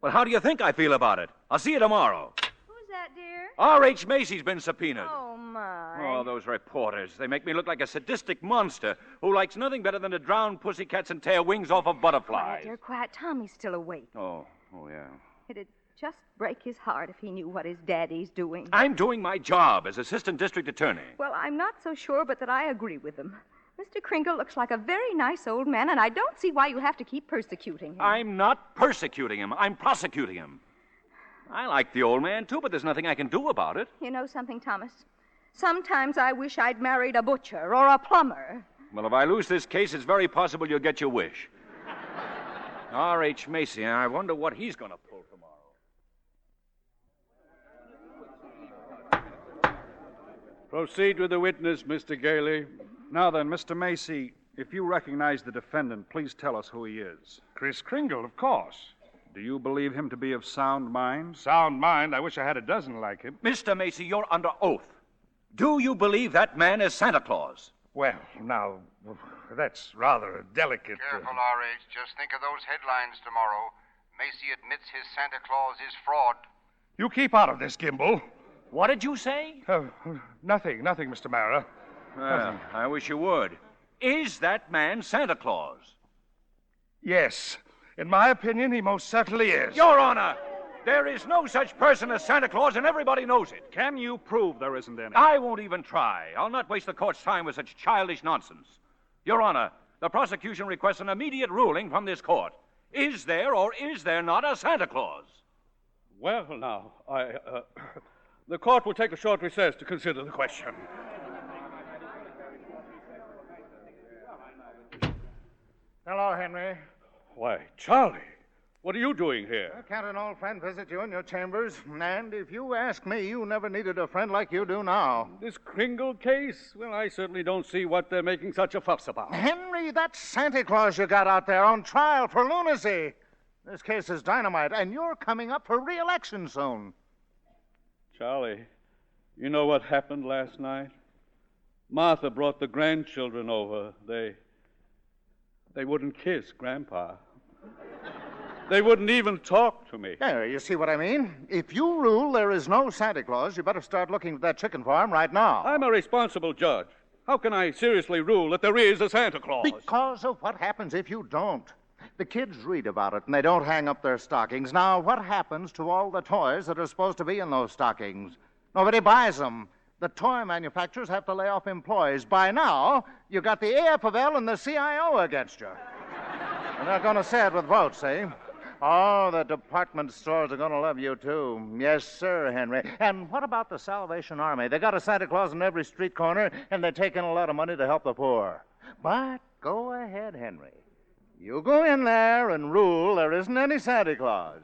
Well, how do you think I feel about it? I'll see you tomorrow. Who's that, dear? R.H. Macy's been subpoenaed. Oh, my. Oh, those reporters. They make me look like a sadistic monster who likes nothing better than to drown pussycats and tear wings off of butterflies. Quiet, dear, quiet. Tommy's still awake. Oh, yeah. It'd just break his heart if he knew what his daddy's doing. I'm doing my job as assistant district attorney. Well, I'm not so sure, but that I agree with him. Mr. Kringle looks like a very nice old man, and I don't see why you have to keep persecuting him. I'm not persecuting him. I'm prosecuting him. I like the old man, too, but there's nothing I can do about it. You know something, Thomas? Sometimes I wish I'd married a butcher or a plumber. Well, if I lose this case, it's very possible you'll get your wish. R.H. Macy, I wonder what he's going to pull tomorrow. Proceed with the witness, Mr. Gailey. Now then, Mr. Macy, if you recognize the defendant, please tell us who he is. Kris Kringle, of course. Do you believe him to be of sound mind? Sound mind? I wish I had a dozen like him. Mr. Macy, you're under oath. Do you believe that man is Santa Claus? Well, now, that's rather a delicate... Careful, R.H. Just think of those headlines tomorrow. Macy admits his Santa Claus is fraud. You keep out of this, Gimble. What did you say? Nothing, Mr. Mara. Well, I wish you would. Is that man Santa Claus? Yes. In my opinion, he most certainly is. Your Honor, there is no such person as Santa Claus, and everybody knows it. Can you prove there isn't any? I won't even try. I'll not waste the court's time with such childish nonsense. Your Honor, the prosecution requests an immediate ruling from this court. Is there or is there not a Santa Claus? Well, now, the court will take a short recess to consider the question. Hello, Henry. Why, Charlie, what are you doing here? Can't an old friend visit you in your chambers? And if you ask me, you never needed a friend like you do now. This Kringle case? Well, I certainly don't see what they're making such a fuss about. Henry, that's Santa Claus you got out there on trial for lunacy. This case is dynamite, and you're coming up for re-election soon. Charlie, you know what happened last night? Martha brought the grandchildren over. They wouldn't kiss Grandpa. They wouldn't even talk to me. There, you see what I mean? If you rule there is no Santa Claus, you better start looking at that chicken farm right now. I'm a responsible judge. How can I seriously rule that there is a Santa Claus? Because of what happens if you don't. The kids read about it, and they don't hang up their stockings. Now, what happens to all the toys that are supposed to be in those stockings? Nobody buys them. The toy manufacturers have to lay off employees. By now, you got the AFL and the CIO against you. And they're going to say it with votes, eh? Oh, the department stores are going to love you, too. Yes, sir, Henry. And what about the Salvation Army? They got a Santa Claus in every street corner, and they take in a lot of money to help the poor. But go ahead, Henry. You go in there and rule there isn't any Santa Claus.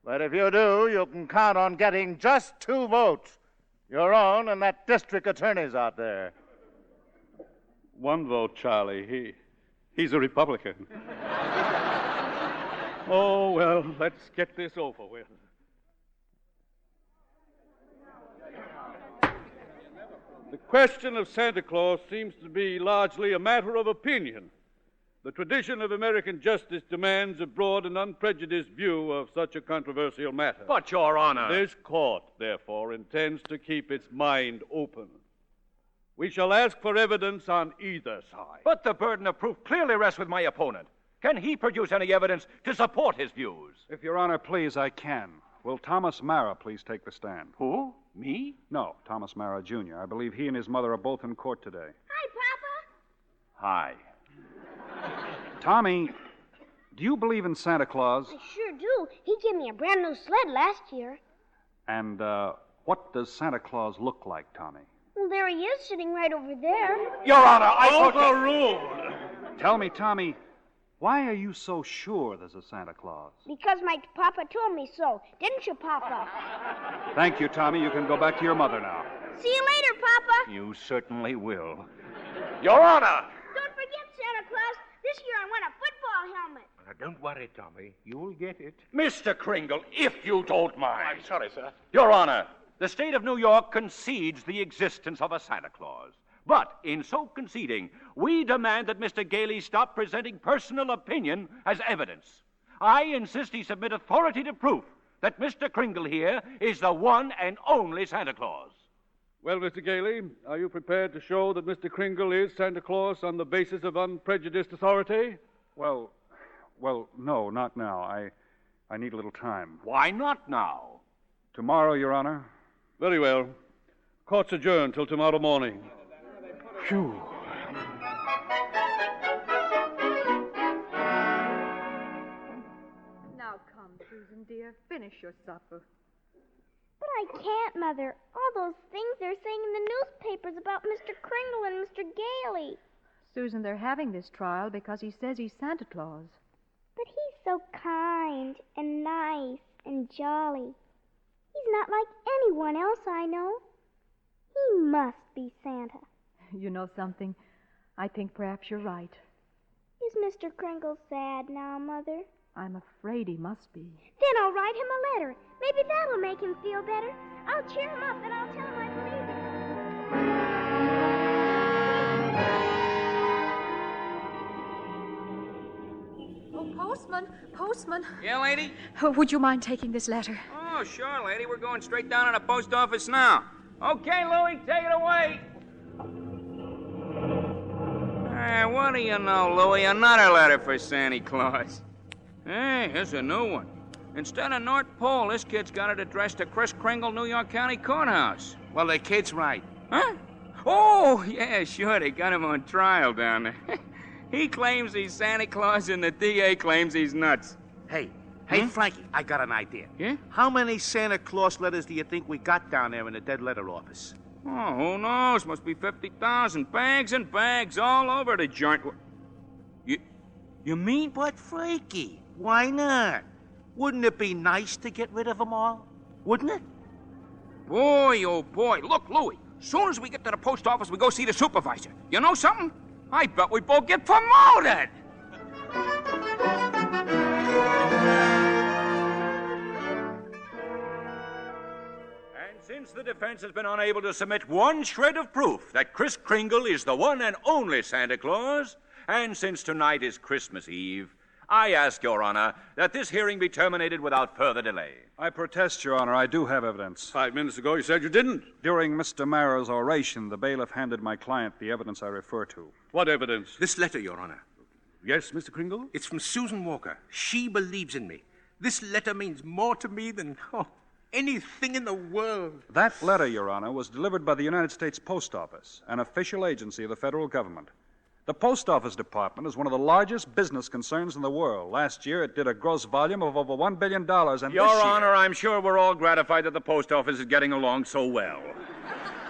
But if you do, you can count on getting just 2 votes. Your own and that district attorney's out there. 1 vote, Charlie. He's a Republican. Oh, well, let's get this over with. The question of Santa Claus seems to be largely a matter of opinion. The tradition of American justice demands a broad and unprejudiced view of such a controversial matter. But, Your Honor... This court, therefore, intends to keep its mind open. We shall ask for evidence on either side. But the burden of proof clearly rests with my opponent. Can he produce any evidence to support his views? If Your Honor please, I can. Will Thomas Mara please take the stand? Who? Me? No, Thomas Mara, Jr. I believe he and his mother are both in court today. Hi, Papa. Hi. Tommy, do you believe in Santa Claus? I sure do. He gave me a brand new sled last year. And what does Santa Claus look like, Tommy? Well, there he is, sitting right over there. Your Honor, Overruled. Tell me, Tommy, why are you so sure there's a Santa Claus? Because my Papa told me so. Didn't you, Papa? Thank you, Tommy. You can go back to your mother now. See you later, Papa. You certainly will. Your Honor! Don't forget, Santa Claus. This year I want a football helmet. Now, don't worry, Tommy. You'll get it. Mr. Kringle, if you don't mind. I'm sorry, sir. Your Honor, the state of New York concedes the existence of a Santa Claus. But in so conceding, we demand that Mr. Gailey stop presenting personal opinion as evidence. I insist he submit authoritative proof that Mr. Kringle here is the one and only Santa Claus. Well, Mr. Gailey, are you prepared to show that Mr. Kringle is Santa Claus on the basis of unprejudiced authority? Well, no, not now. I need a little time. Why not now? Tomorrow, Your Honor. Very well. Court's adjourned till tomorrow morning. Phew. Now come, Susan, dear. Finish your supper. But I can't, Mother. All those things they're saying in the newspapers about Mr. Kringle and Mr. Gailey. Susan, they're having this trial because he says he's Santa Claus. But he's so kind and nice and jolly. He's not like anyone else I know. He must be Santa. You know something? I think perhaps you're right. Is Mr. Kringle sad now, Mother? I'm afraid he must be. Then I'll write him a letter. Maybe that'll make him feel better. I'll cheer him up and I'll tell him I believe him. Postman. Yeah, lady? Would you mind taking this letter? Oh, sure, lady. We're going straight down to the post office now. Okay, Louie, take it away. What do you know, Louie? Another letter for Santa Claus. Hey, here's a new one. Instead of North Pole, this kid's got it addressed to Kris Kringle, New York County Courthouse. Well, the kid's right. Huh? Oh, yeah, sure. They got him on trial down there. He claims he's Santa Claus, and the DA claims he's nuts. Hey, Frankie, I got an idea. Yeah? How many Santa Claus letters do you think we got down there in the dead letter office? Oh, who knows? Must be 50,000. Bags and bags all over the joint. You mean? But, Frankie, why not? Wouldn't it be nice to get rid of them all? Wouldn't it? Boy, oh boy. Look, Louie, as soon as we get to the post office, we go see the supervisor. You know something? I bet we both get promoted. Since the defense has been unable to submit one shred of proof that Kris Kringle is the one and only Santa Claus, and since tonight is Christmas Eve, I ask, Your Honor, that this hearing be terminated without further delay. I protest, Your Honor. I do have evidence. 5 minutes ago, you said you didn't. During Mr. Marrow's oration, the bailiff handed my client the evidence I refer to. What evidence? This letter, Your Honor. Yes, Mr. Kringle? It's from Susan Walker. She believes in me. This letter means more to me than anything in the world. That letter, Your Honor, was delivered by the United States Post Office, an official agency of the federal government. The Post Office Department is one of the largest business concerns in the world. Last year, it did a gross volume of over $1 billion, and Your Honor, I'm sure we're all gratified that the post office is getting along so well.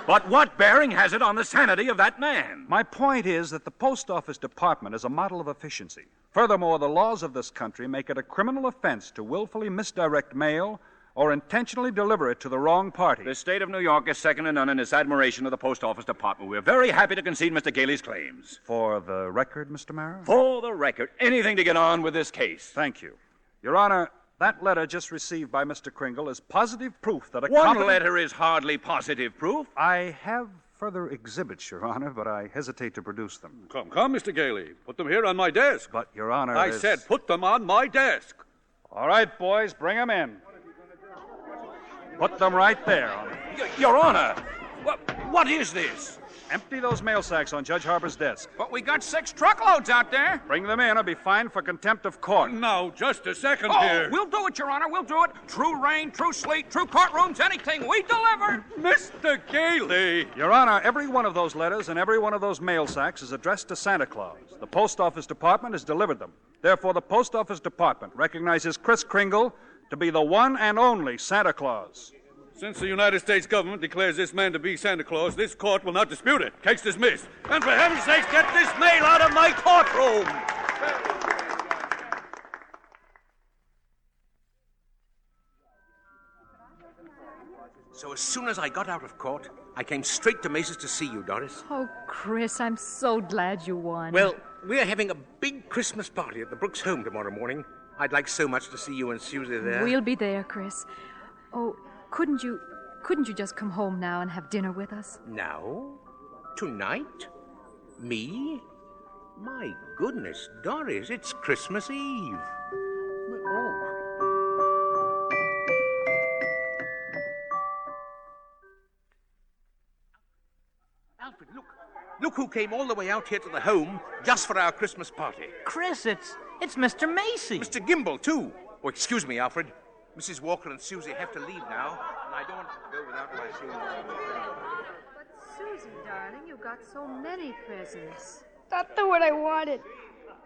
But what bearing has it on the sanity of that man? My point is that the Post Office Department is a model of efficiency. Furthermore, the laws of this country make it a criminal offense to willfully misdirect mail or intentionally deliver it to the wrong party. The state of New York is second to none in its admiration of the Post Office Department. We're very happy to concede Mr. Gailey's claims. For the record, Mr. Marrow? For the record. Anything to get on with this case. Thank you. Your Honor, that letter just received by Mr. Kringle is positive proof that a One letter is hardly positive proof. I have further exhibits, Your Honor, but I hesitate to produce them. Come, Mr. Gailey. Put them here on my desk. But, Your Honor, I said put them on my desk. All right, boys, bring them in. Put them right there. Your Honor, what is this? Empty those mail sacks on Judge Harbor's desk. But we got 6 truckloads out there. Bring them in or be fined for contempt of court. Now, just a second here. We'll do it, Your Honor. We'll do it. True rain, true sleet, true courtrooms, anything. We deliver. Mr. Gailey. Your Honor, every one of those letters and every one of those mail sacks is addressed to Santa Claus. The Post Office Department has delivered them. Therefore, the Post Office Department recognizes Kris Kringle to be the one and only Santa Claus. Since the United States government declares this man to be Santa Claus, this court will not dispute it. Case dismissed. And for heaven's sakes, get this mail out of my courtroom! So as soon as I got out of court, I came straight to Mace's to see you, Doris. Oh, Chris, I'm so glad you won. Well, we're having a big Christmas party at the Brooks home tomorrow morning. I'd like so much to see you and Susie there. We'll be there, Chris. Oh, couldn't you just come home now and have dinner with us? Now? Tonight? Me? My goodness, Doris, it's Christmas Eve. Oh. Alfred, look. Look who came all the way out here to the home just for our Christmas party. Chris, it's Mr. Macy. Mr. Gimble, too. Oh, excuse me, Alfred. Mrs. Walker and Susie have to leave now, and I don't want to go without my shoes. But, Susie, darling, you got so many presents. That's the one I wanted.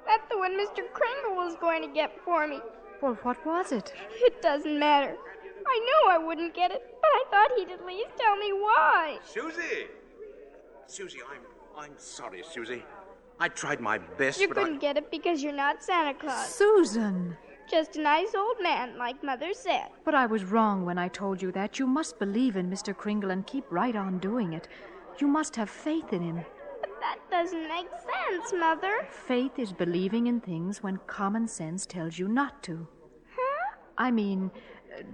That's the one Mr. Kringle was going to get for me. Well, what was it? It doesn't matter. I knew I wouldn't get it, but I thought he'd at least tell me why. Susie, I'm sorry, Susie. I tried my best, You but couldn't get it because you're not Santa Claus. Susan! Just a nice old man, like Mother said. But I was wrong when I told you that. You must believe in Mr. Kringle and keep right on doing it. You must have faith in him. But that doesn't make sense, Mother. Faith is believing in things when common sense tells you not to. Huh? I mean,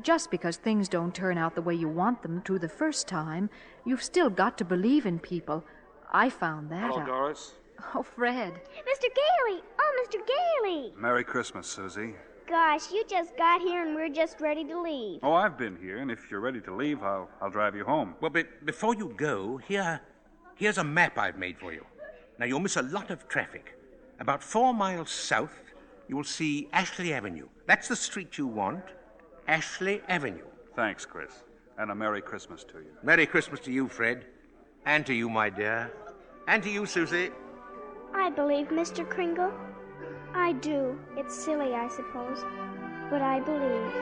just because things don't turn out the way you want them to the first time, you've still got to believe in people. I found that Hello, out. Doris. Oh, Fred. Mr. Gailey! Oh, Mr. Gailey! Merry Christmas, Susie. Gosh, you just got here and we're just ready to leave. Oh, I've been here, and if you're ready to leave, I'll drive you home. Well, but before you go, here's a map I've made for you. Now, you'll miss a lot of traffic. About 4 miles south, you will see Ashley Avenue. That's the street you want. Ashley Avenue. Thanks, Chris. And a Merry Christmas to you. Merry Christmas to you, Fred. And to you, my dear. And to you, Susie. I believe, Mr. Kringle. I do. It's silly, I suppose. But I believe.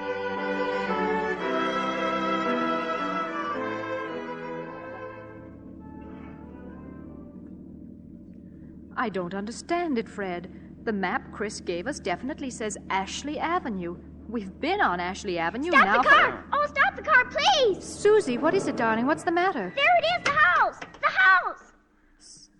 I don't understand it, Fred. The map Chris gave us definitely says Ashley Avenue. We've been on Ashley Avenue now. Stop the car! Oh, stop the car, please! Susie, what is it, darling? What's the matter? There it is, the house! The house!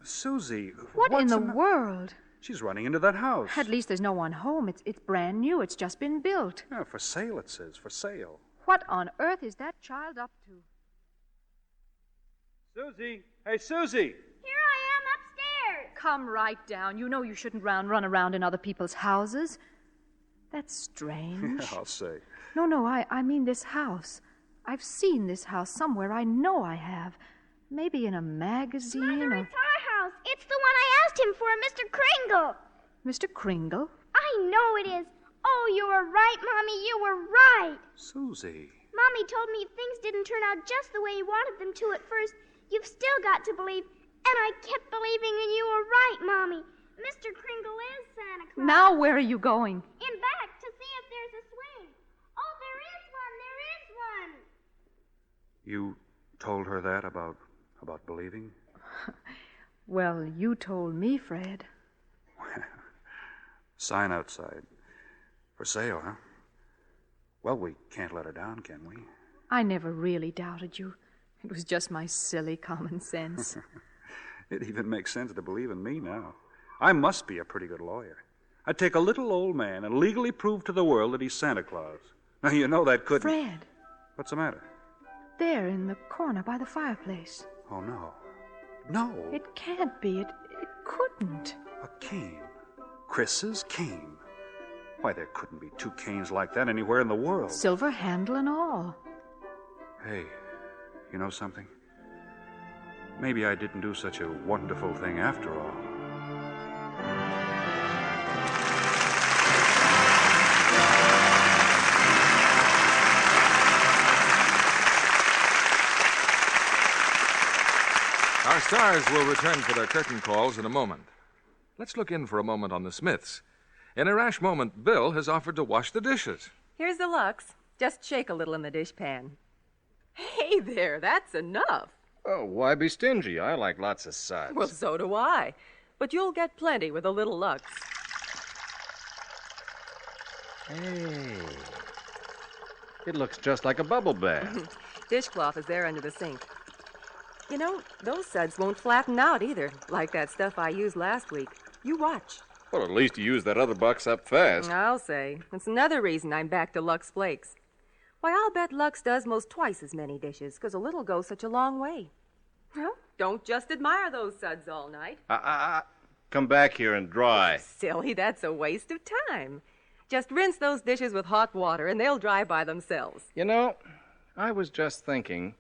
Susie, What in the world? She's running into that house. At least there's no one home. It's brand new. It's just been built. Yeah, for sale, it says. For sale. What on earth is that child up to? Susie! Hey, Susie! Here I am upstairs! Come right down. You know you shouldn't run around in other people's houses. That's strange. I'll say. No, I mean this house. I've seen this house somewhere. I know I have. Maybe in a magazine Mother, or... it's our house. It's the one I asked him for, Mr. Kringle. Mr. Kringle? I know it is. Oh, you were right, Mommy. You were right. Susie. Mommy told me if things didn't turn out just the way you wanted them to at first, you've still got to believe. And I kept believing, and you were right, Mommy. Mr. Kringle is Santa Claus. Now where are you going? In back to see if there's a swing. Oh, there is one. You told her that about believing? Well, you told me, Fred. Sign outside. For sale, huh? Well, we can't let her down, can we? I never really doubted you. It was just my silly common sense. It even makes sense to believe in me now. I must be a pretty good lawyer. I'd take a little old man and legally prove to the world that he's Santa Claus. Now, you know that couldn't... Fred. What's the matter? There in the corner by the fireplace. Oh, no. No. It can't be. It couldn't. A cane. Chris's cane. Why, there couldn't be 2 canes like that anywhere in the world. Silver handle and all. Hey, you know something? Maybe I didn't do such a wonderful thing after all. Our stars will return for their curtain calls in a moment. Let's look in for a moment on the Smiths. In a rash moment, Bill has offered to wash the dishes. Here's the Lux. Just shake a little in the dishpan. Hey there, that's enough. Oh, why be stingy? I like lots of suds. Well, so do I. But you'll get plenty with a little Lux. Hey. It looks just like a bubble bath. Dishcloth is there under the sink. You know, those suds won't flatten out either, like that stuff I used last week. You watch. Well, at least you used that other box up fast. I'll say. It's another reason I'm back to Lux Flakes. Why, I'll bet Lux does most twice as many dishes, 'cause a little goes such a long way. Well, don't just admire those suds all night. Come back here and dry. Silly, that's a waste of time. Just rinse those dishes with hot water, and they'll dry by themselves. You know, I was just thinking,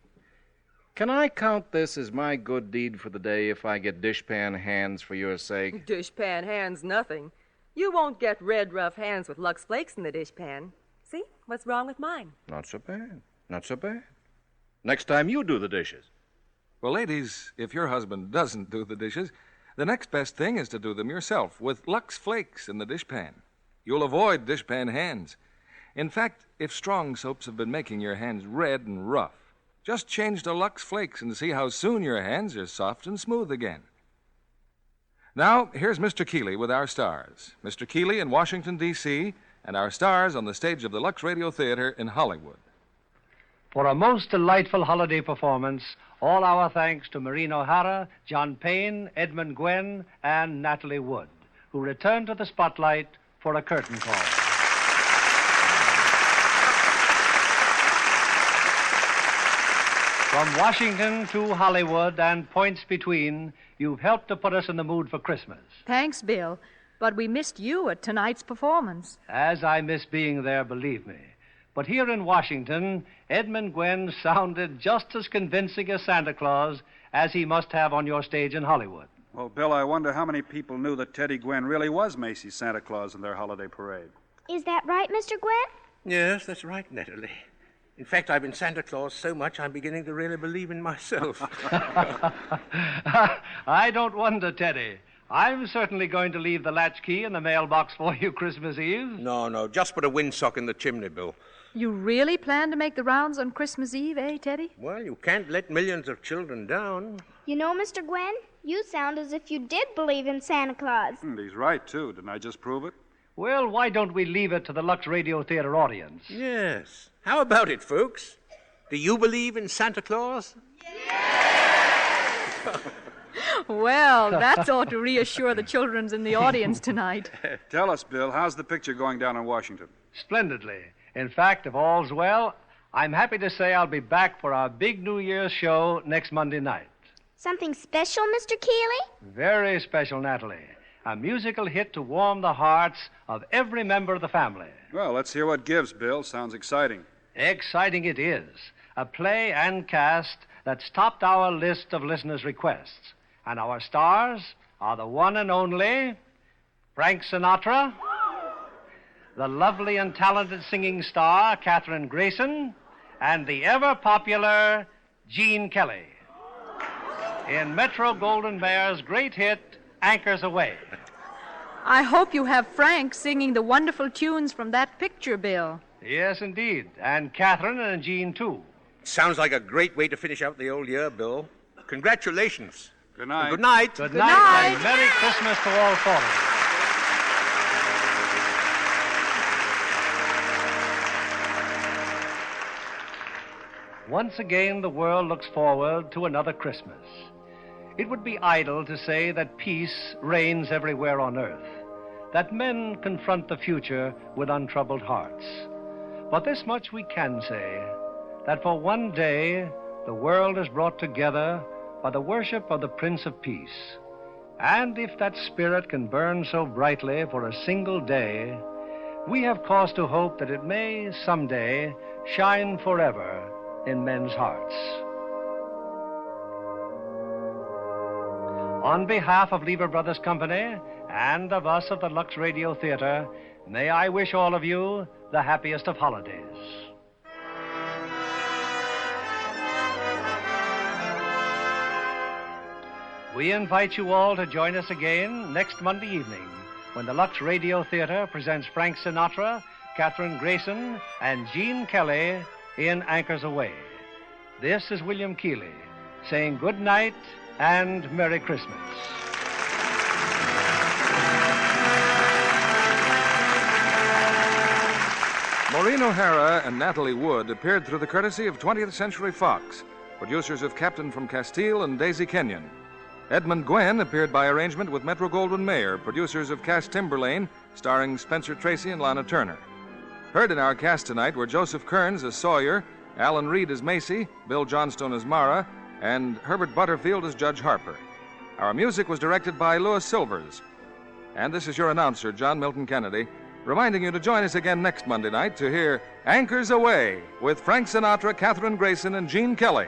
can I count this as my good deed for the day if I get dishpan hands for your sake? Dishpan hands, nothing. You won't get red, rough hands with Lux Flakes in the dishpan. See? What's wrong with mine? Not so bad. Not so bad. Next time you do the dishes. Well, ladies, if your husband doesn't do the dishes, the next best thing is to do them yourself with Lux Flakes in the dishpan. You'll avoid dishpan hands. In fact, if strong soaps have been making your hands red and rough, just change to Lux Flakes and see how soon your hands are soft and smooth again. Now, here's Mr. Keeley with our stars. Mr. Keeley in Washington, D.C., and our stars on the stage of the Lux Radio Theatre in Hollywood. For a most delightful holiday performance, all our thanks to Maureen O'Hara, John Payne, Edmund Gwenn, and Natalie Wood, who return to the spotlight for a curtain call. From Washington to Hollywood and points between, you've helped to put us in the mood for Christmas. Thanks, Bill. But we missed you at tonight's performance. As I miss being there, believe me. But here in Washington, Edmund Gwenn sounded just as convincing as Santa Claus as he must have on your stage in Hollywood. Well, Bill, I wonder how many people knew that Teddy Gwen really was Macy's Santa Claus in their holiday parade. Is that right, Mr. Gwen? Yes, that's right, Natalie. In fact, I've been Santa Claus so much I'm beginning to really believe in myself. I don't wonder, Teddy. I'm certainly going to leave the latchkey in the mailbox for you Christmas Eve. No, just put a windsock in the chimney, Bill. You really plan to make the rounds on Christmas Eve, eh, Teddy? Well, you can't let millions of children down. You know, Mr. Gwen, you sound as if you did believe in Santa Claus. And he's right, too. Didn't I just prove it? Well, why don't we leave it to the Lux Radio Theatre audience? Yes. How about it, folks? Do you believe in Santa Claus? Well, that's ought to reassure the children in the audience tonight. Tell us, Bill, how's the picture going down in Washington? Splendidly. In fact, if all's well, I'm happy to say I'll be back for our big New Year's show next Monday night. Something special, Mr. Keeley? Very special, Natalie. A musical hit to warm the hearts of every member of the family. Well, let's hear what gives, Bill. Sounds exciting. Exciting it is. A play and cast that's topped our list of listeners' requests. And our stars are the one and only Frank Sinatra, the lovely and talented singing star Katherine Grayson, and the ever-popular Gene Kelly. In Metro-Goldwyn-Mayer's great hit, Anchors Aweigh. I hope you have Frank singing the wonderful tunes from that picture, Bill. Yes, indeed. And Katherine and Gene, too. Sounds like a great way to finish out the old year, Bill. Congratulations. Good night. Good night. Good night, and Merry Christmas to all four of you. Once again, the world looks forward to another Christmas. It would be idle to say that peace reigns everywhere on earth, that men confront the future with untroubled hearts. But this much we can say, that for one day the world is brought together by the worship of the Prince of Peace. And if that spirit can burn so brightly for a single day, we have cause to hope that it may someday shine forever in men's hearts. On behalf of Lever Brothers Company and of us of the Lux Radio Theatre, may I wish all of you the happiest of holidays. We invite you all to join us again next Monday evening when the Lux Radio Theatre presents Frank Sinatra, Katherine Grayson, and Gene Kelly in Anchors Aweigh. This is William Keeley saying good night and Merry Christmas. Maureen O'Hara and Natalie Wood appeared through the courtesy of 20th Century Fox, producers of Captain from Castile and Daisy Kenyon. Edmund Gwenn appeared by arrangement with Metro-Goldwyn-Mayer, producers of Cass Timberlane, starring Spencer Tracy and Lana Turner. Heard in our cast tonight were Joseph Kearns as Sawyer, Alan Reed as Macy, Bill Johnstone as Mara, and Herbert Butterfield as Judge Harper. Our music was directed by Louis Silvers. And this is your announcer, John Milton Kennedy, reminding you to join us again next Monday night to hear Anchors Aweigh with Frank Sinatra, Katherine Grayson, and Gene Kelly.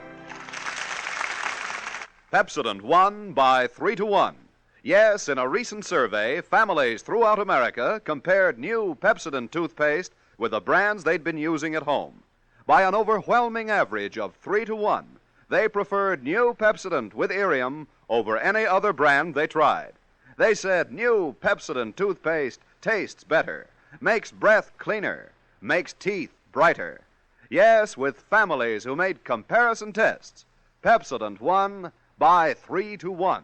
Pepsodent won by 3-1. Yes, in a recent survey, families throughout America compared new Pepsodent toothpaste with the brands they'd been using at home. By an overwhelming average of 3-1, they preferred new Pepsodent with Irium over any other brand they tried. They said new Pepsodent toothpaste tastes better, makes breath cleaner, makes teeth brighter. Yes, with families who made comparison tests, Pepsodent won by 3-1.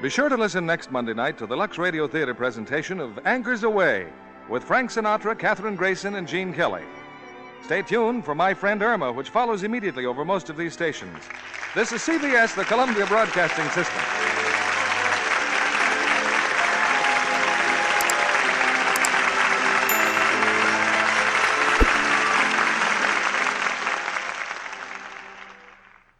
Be sure to listen next Monday night to the Lux Radio Theatre presentation of Anchors Aweigh with Frank Sinatra, Katherine Grayson, and Gene Kelly. Stay tuned for My Friend Irma, which follows immediately over most of these stations. This is CBS, the Columbia Broadcasting System.